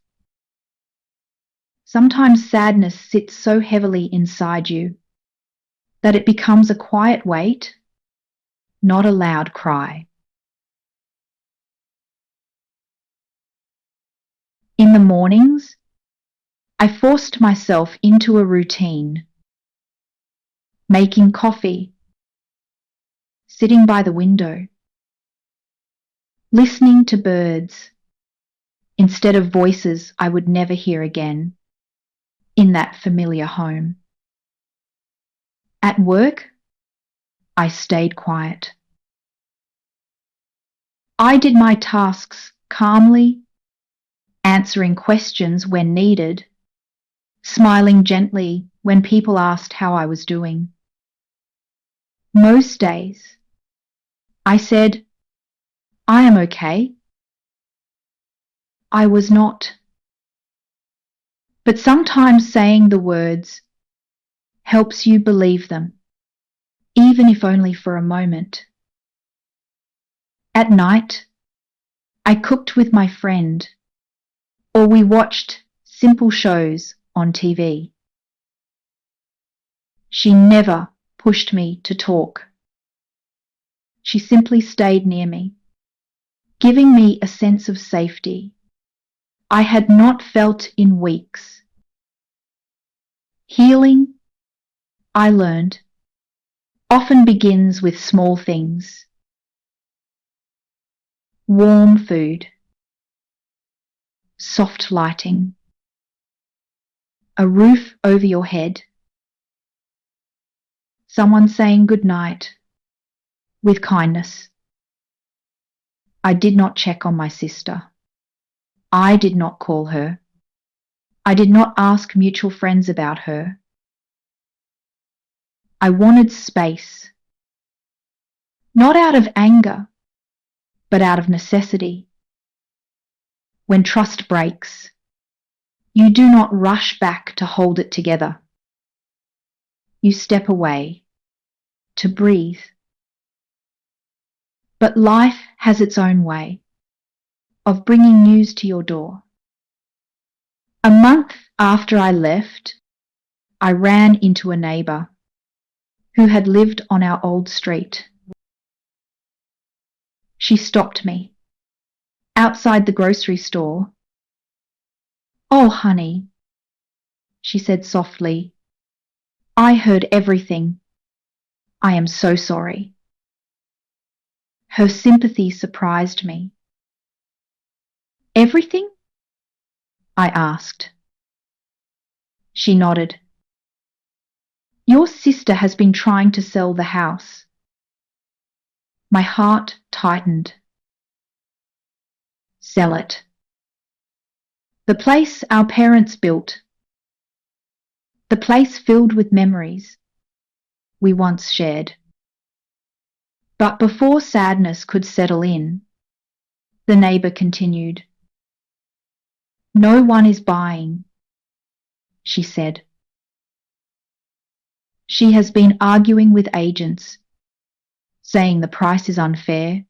Sometimes sadness sits so heavily inside you that it becomes a quiet weight, not a loud cry. In the mornings, I forced myself into a routine, making coffee, sitting by the window, listening to birds instead of voices I would never hear again in that familiar home. At work, I stayed quiet. I did my tasks calmly, answering questions when needed, smiling gently when people asked how I was doing. Most days, I said, "I am okay." I was not. But sometimes saying the words helps you believe them, even if only for a moment. At night, I cooked with my friend, or we watched simple shows on TV. She never pushed me to talk. She simply stayed near me, giving me a sense of safety I had not felt in weeks. Healing, I learned, often begins with small things. Warm food, soft lighting, a roof over your head, someone saying good night with kindness. I did not check on my sister. I did not call her. I did not ask mutual friends about her. I wanted space, not out of anger, but out of necessity. When trust breaks, you do not rush back to hold it together. You step away to breathe. But life has its own way of bringing news to your door. A month after I left, I ran into a neighbour who had lived on our old street. She stopped me outside the grocery store. "Oh, honey," she said softly, "I heard everything. I am so sorry." Her sympathy surprised me. "Everything?" I asked. She nodded. "Your sister has been trying to sell the house. My heart tightened. Sell it. The place our parents built. The place filled with memories we once shared. But before sadness could settle in, the neighbour continued. No one is buying, she said. She has been arguing with agents, saying the price is unfair.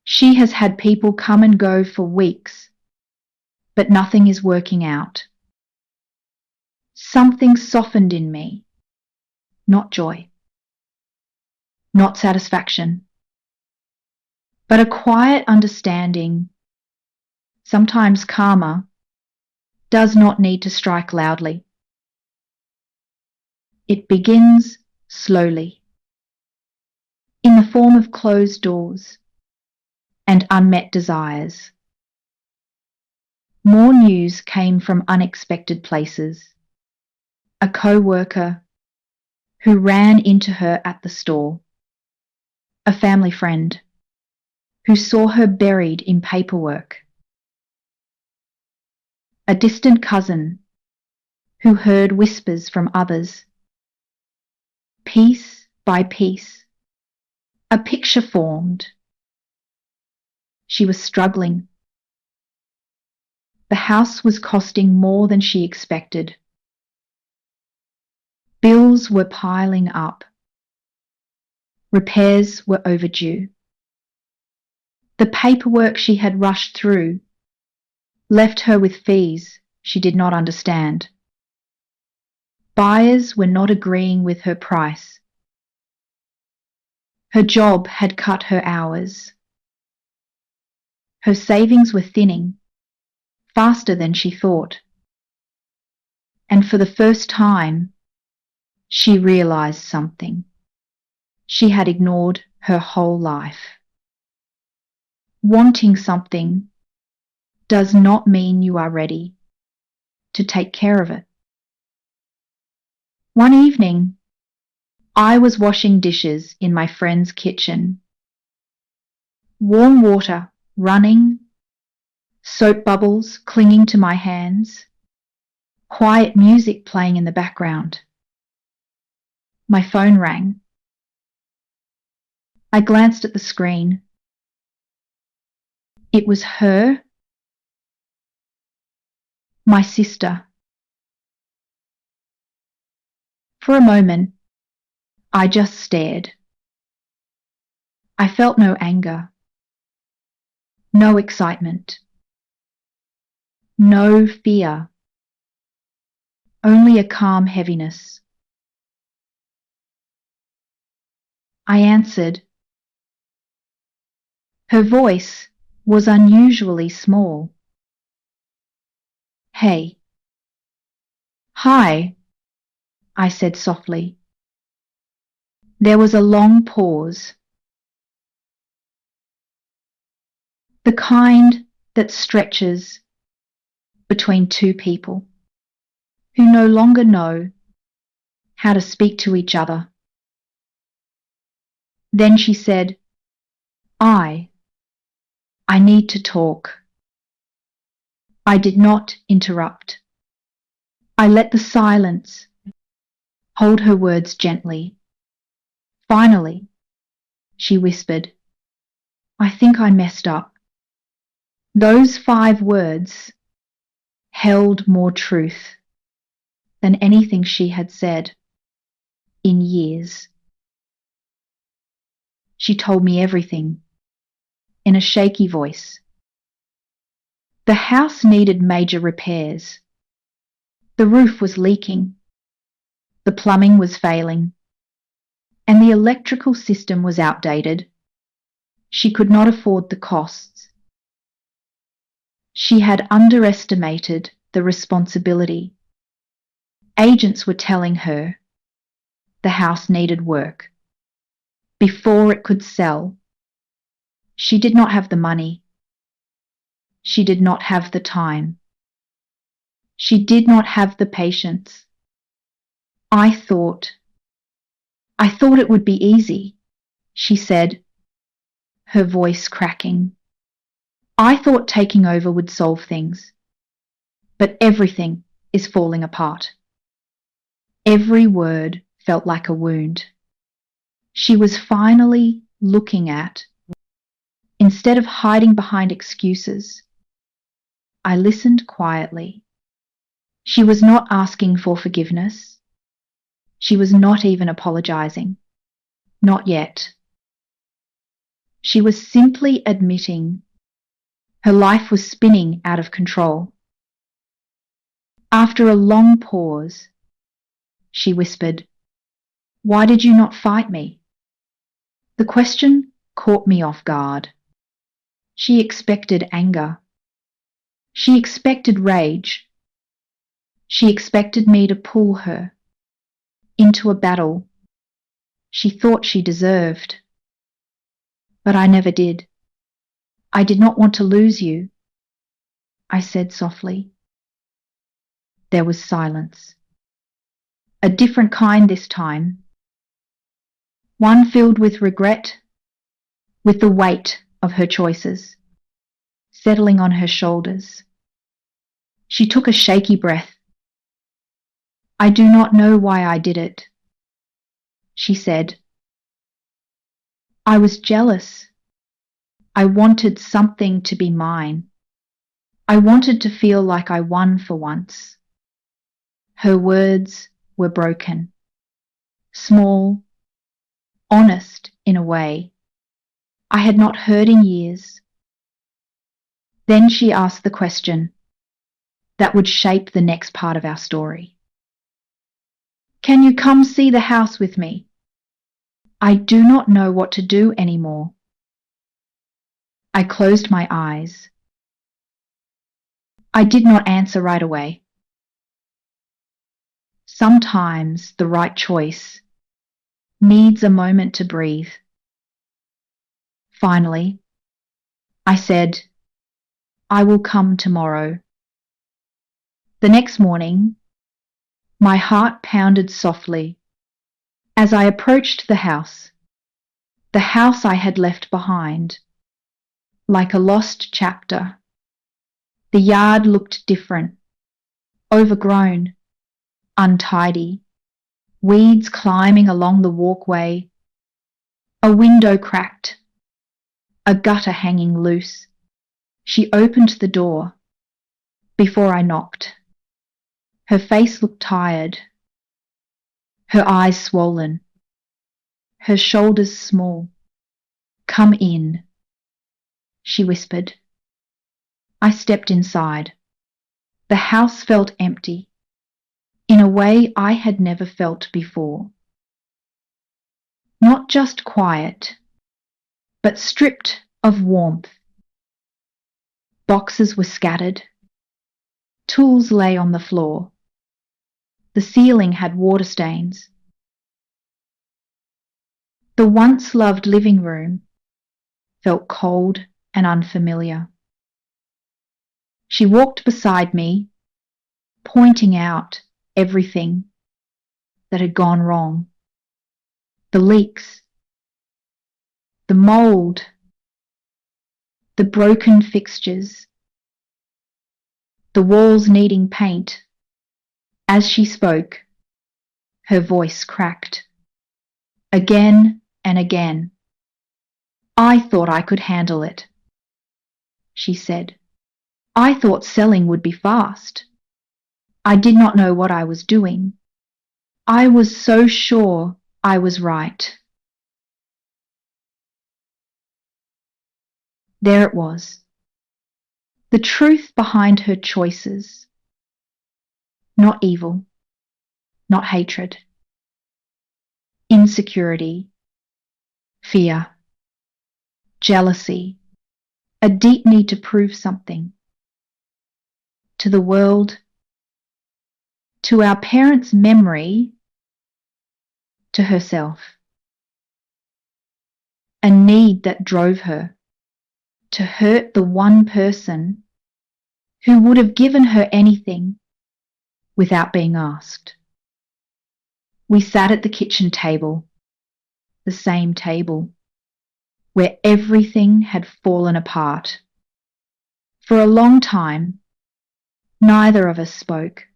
She has had people come and go for weeks, but nothing is working out. Something softened in me, not joy, not satisfaction, but a quiet understanding. Sometimes karma does not need to strike loudly. It begins slowly, in the form of closed doors and unmet desires. More news came from unexpected places. A co-worker who ran into her at the store. A family friend who saw her buried in paperwork. A distant cousin who heard whispers from others. Piece by piece, a picture formed. She was struggling. The house was costing more than she expected. Bills were piling up. Repairs were overdue. The paperwork she had rushed through left her with fees she did not understand. Buyers were not agreeing with her price. Her job had cut her hours. Her savings were thinning faster than she thought. And for the first time, she realized something she had ignored her whole life. Wanting something does not mean you are ready to take care of it. One evening, I was washing dishes in my friend's kitchen. Warm water running, soap bubbles clinging to my hands, quiet music playing in the background. My phone rang. I glanced at the screen. It was her, my sister. For a moment, I just stared. I felt no anger, no excitement, no fear, only a calm heaviness. I answered. Her voice was unusually small. Hey. Hi, I said softly. There was a long pause. The kind that stretches between two people who no longer know how to speak to each other. Then she said, I need to talk. I did not interrupt. I let the silence hold her words gently. Finally, she whispered, I think I messed up. Those 5 words held more truth than anything she had said in years. She told me everything in a shaky voice. The house needed major repairs. The roof was leaking. The plumbing was failing. And the electrical system was outdated. She could not afford the costs. She had underestimated the responsibility. Agents were telling her the house needed work before it could sell. She did not have the money. She did not have the time. She did not have the patience. I thought it would be easy, she said, her voice cracking. I thought taking over would solve things, but everything is falling apart. Every word felt like a wound. She was finally looking at, instead of hiding behind excuses. I listened quietly. She was not asking for forgiveness. She was not even apologizing. Not yet. She was simply admitting her life was spinning out of control. After a long pause, she whispered, "Why did you not fight me?" The question caught me off guard. She expected anger. She expected rage. She expected me to pull her into a battle she thought she deserved. But I never did. "I did not want to lose you," I said softly. There was silence. A different kind this time. One filled with regret, with the weight of her choices settling on her shoulders. She took a shaky breath. "I do not know why I did it," she said. "I was jealous. I wanted something to be mine. I wanted to feel like I won for once." Her words were broken, small, honest in a way I had not heard in years. Then she asked the question that would shape the next part of our story. "Can you come see the house with me? I do not know what to do anymore." I closed my eyes. I did not answer right away. Sometimes the right choice needs a moment to breathe. Finally, I said, "I will come tomorrow." The next morning, my heart pounded softly as I approached the house I had left behind, like a lost chapter. The yard looked different, overgrown, untidy, weeds climbing along the walkway, a window cracked, a gutter hanging loose. She opened the door before I knocked. Her face looked tired, her eyes swollen, her shoulders small. "Come in," she whispered. I stepped inside. The house felt empty, in a way I had never felt before. Not just quiet, but stripped of warmth. Boxes were scattered. Tools lay on the floor. The ceiling had water stains. The once loved living room felt cold and unfamiliar. She walked beside me, pointing out everything that had gone wrong. The leaks, the mold, the broken fixtures, the walls needing paint. As she spoke, her voice cracked. Again and again. "I thought I could handle it," she said. "I thought selling would be fast. I did not know what I was doing. I was so sure I was right." There it was. The truth behind her choices. Not evil, not hatred. Insecurity, fear, jealousy, a deep need to prove something. To the world, to our parents' memory, to herself. A need that drove her to hurt the one person who would have given her anything without being asked. We sat at the kitchen table, the same table. where everything had fallen apart. For a long time, neither of us spoke.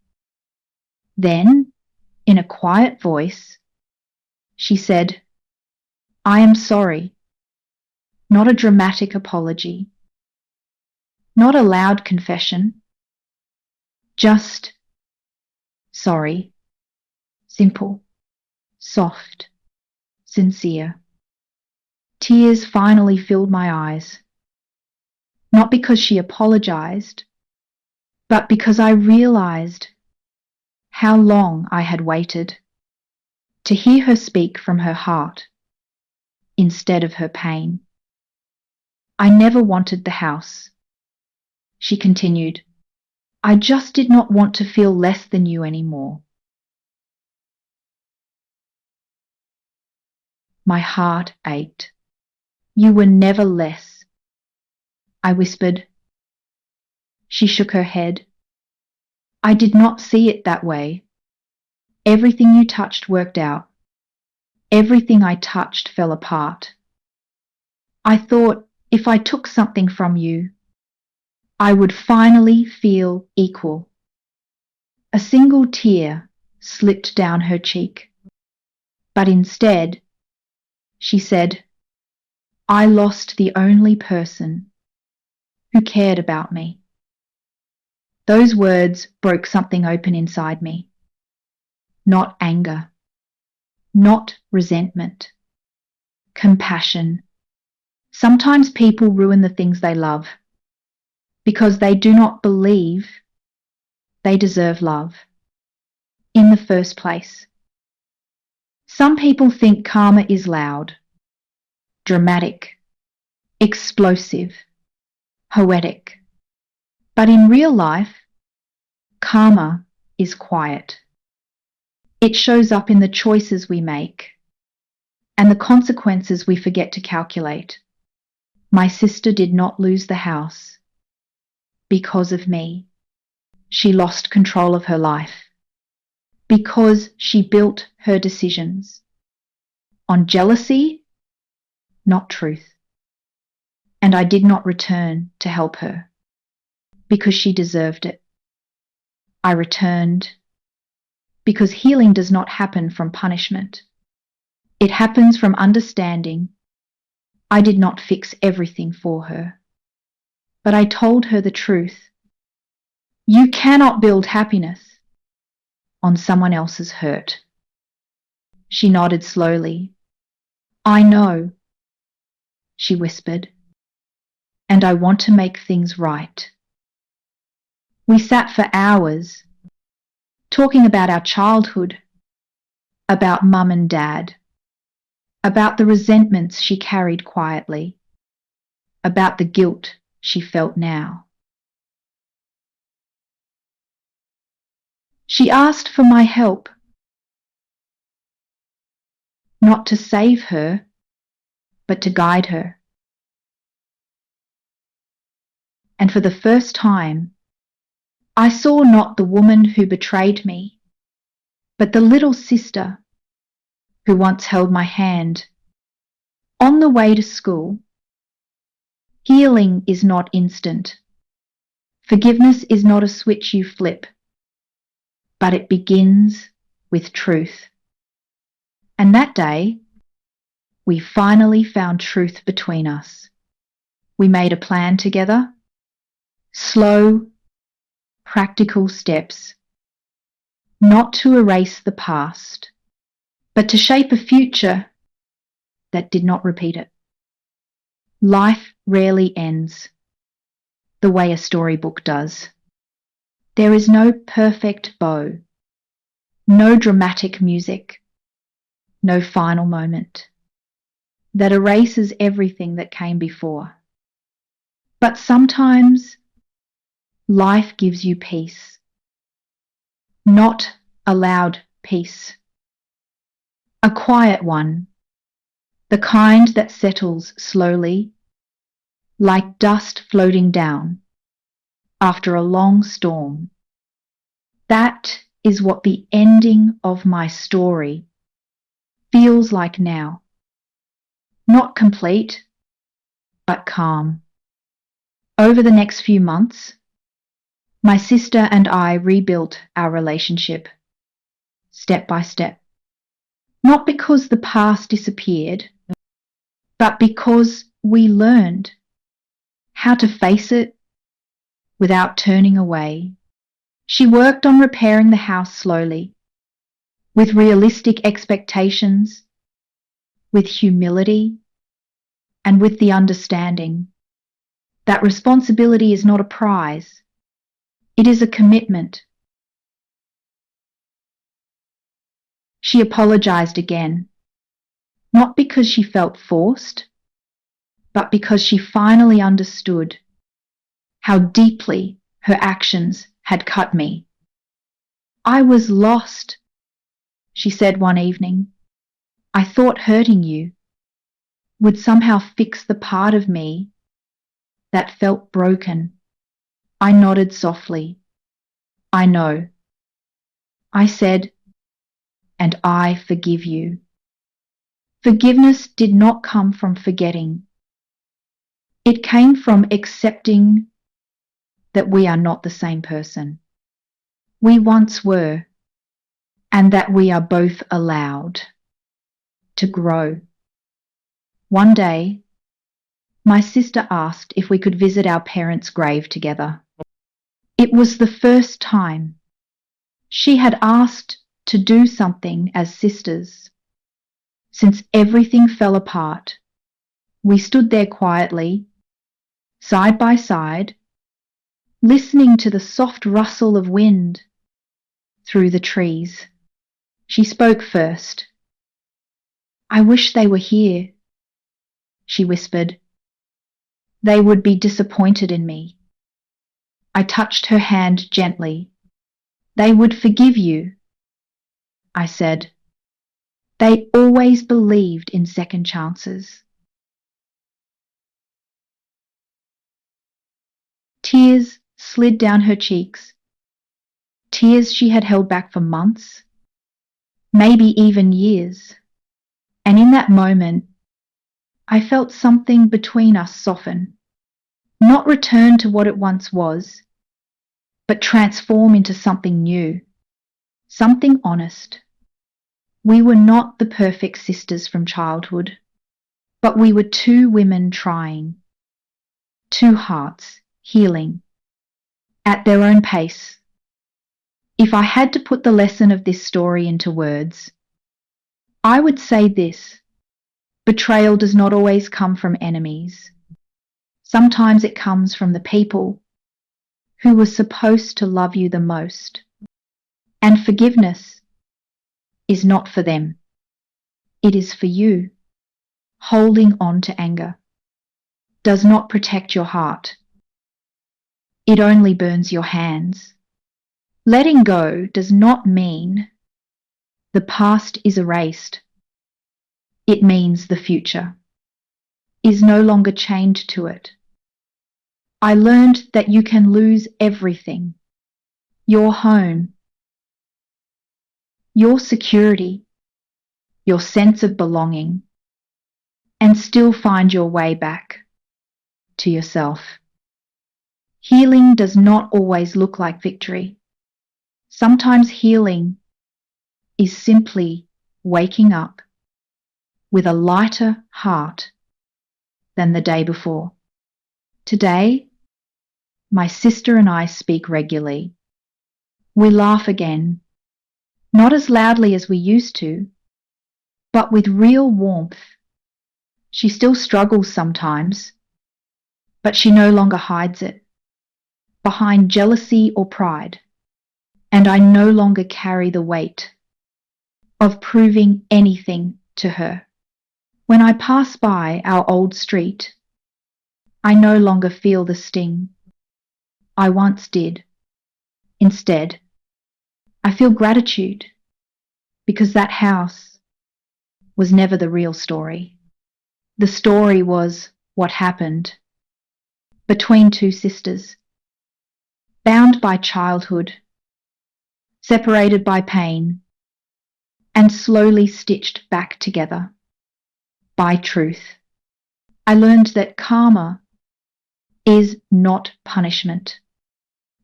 Then, in a quiet voice, she said, "I am sorry." Not a dramatic apology, not a loud confession, just sorry. Simple, soft, sincere. Tears finally filled my eyes, not because she apologized, but because I realized how long I had waited to hear her speak from her heart instead of her pain. "I never wanted the house," she continued. "I just did not want to feel less than you anymore." My heart ached. "You were never less," I whispered. She shook her head. "I did not see it that way. Everything you touched worked out. Everything I touched fell apart. I thought if I took something from you, I would finally feel equal." A single tear slipped down her cheek. But instead, she said, "I lost the only person who cared about me." Those words broke something open inside me. Not anger, not resentment, compassion. Sometimes people ruin the things they love because they do not believe they deserve love in the first place. Some people think karma is loud, dramatic, explosive, poetic. But in real life, karma is quiet. It shows up in the choices we make and the consequences we forget to calculate. My sister did not lose the house because of me. She lost control of her life because she built her decisions on jealousy, not truth. And I did not return to help her because she deserved it. I returned because healing does not happen from punishment. It happens from understanding. I did not fix everything for her, but I told her the truth. You cannot build happiness on someone else's hurt. She nodded slowly. "I know," she whispered, "and I want to make things right." We sat for hours, talking about our childhood, about Mum and Dad, about the resentments she carried quietly, about the guilt she felt now. She asked for my help, not to save her, but to guide her. And for the first time, I saw not the woman who betrayed me, but the little sister who once held my hand. On the way to school, healing is not instant. Forgiveness is not a switch you flip, but it begins with truth. And that day, we finally found truth between us. We made a plan together, slow, practical steps, not to erase the past, but to shape a future that did not repeat it. Life rarely ends the way a storybook does. There is no perfect bow, no dramatic music, no final moment that erases everything that came before. But sometimes life gives you peace, not a loud peace, a quiet one, the kind that settles slowly, like dust floating down after a long storm. That is what the ending of my story feels like now. Not complete, but calm. Over the next few months, my sister and I rebuilt our relationship, step by step. Not because the past disappeared, but because we learned how to face it without turning away. She worked on repairing the house slowly, with realistic expectations, with humility, and with the understanding that responsibility is not a prize, it is a commitment. She apologized again, not because she felt forced, but because she finally understood how deeply her actions had cut me. I was lost, she said one evening. I thought hurting you would somehow fix the part of me that felt broken. I nodded softly. I know. I said, and I forgive you. Forgiveness did not come from forgetting. It came from accepting that we are not the same person we once were, and that we are both allowed to grow. One day, my sister asked if we could visit our parents' grave together. It was the first time she had asked to do something as sisters. Since everything fell apart, we stood there quietly, side by side, listening to the soft rustle of wind through the trees. She spoke first. I wish they were here, she whispered. They would be disappointed in me. I touched her hand gently. They would forgive you, I said. They always believed in second chances. Tears slid down her cheeks, tears she had held back for months, maybe even years. And in that moment, I felt something between us soften, not return to what it once was, but transform into something new, something honest. We were not the perfect sisters from childhood, but we were two women trying, two hearts healing, at their own pace. If I had to put the lesson of this story into words, I would say this: betrayal does not always come from enemies. Sometimes it comes from the people who were supposed to love you the most. And forgiveness is not for them. It is for you. Holding on to anger does not protect your heart. It only burns your hands. Letting go does not mean the past is erased. It means the future is no longer chained to it. I learned that you can lose everything: your home, your security, your sense of belonging, and still find your way back to yourself. Healing does not always look like victory. Sometimes healing is simply waking up with a lighter heart than the day before. Today, my sister and I speak regularly. We laugh again, not as loudly as we used to, but with real warmth. She still struggles sometimes, but she no longer hides it behind jealousy or pride, and I no longer carry the weight of proving anything to her. When I pass by our old street, I no longer feel the sting I once did. Instead, I feel gratitude, because that house was never the real story. The story was what happened between two sisters, bound by childhood, separated by pain, and slowly stitched back together by truth. I learned that karma is not punishment.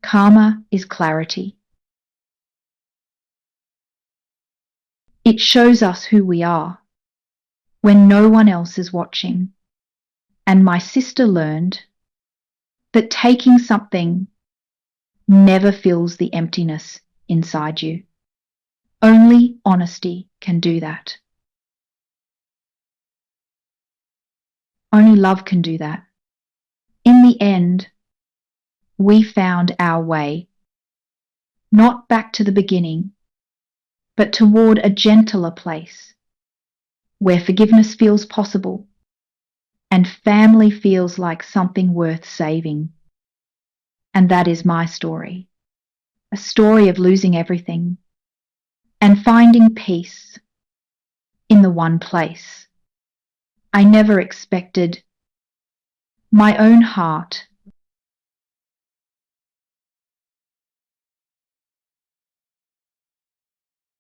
Karma is clarity. It shows us who we are when no one else is watching. And my sister learned that taking something never fills the emptiness inside you. Only honesty can do that. Only love can do that. In the end, we found our way, not back to the beginning, but toward a gentler place where forgiveness feels possible and family feels like something worth saving. And that is my story, a story of losing everything and finding peace in the one place I never expected my own heart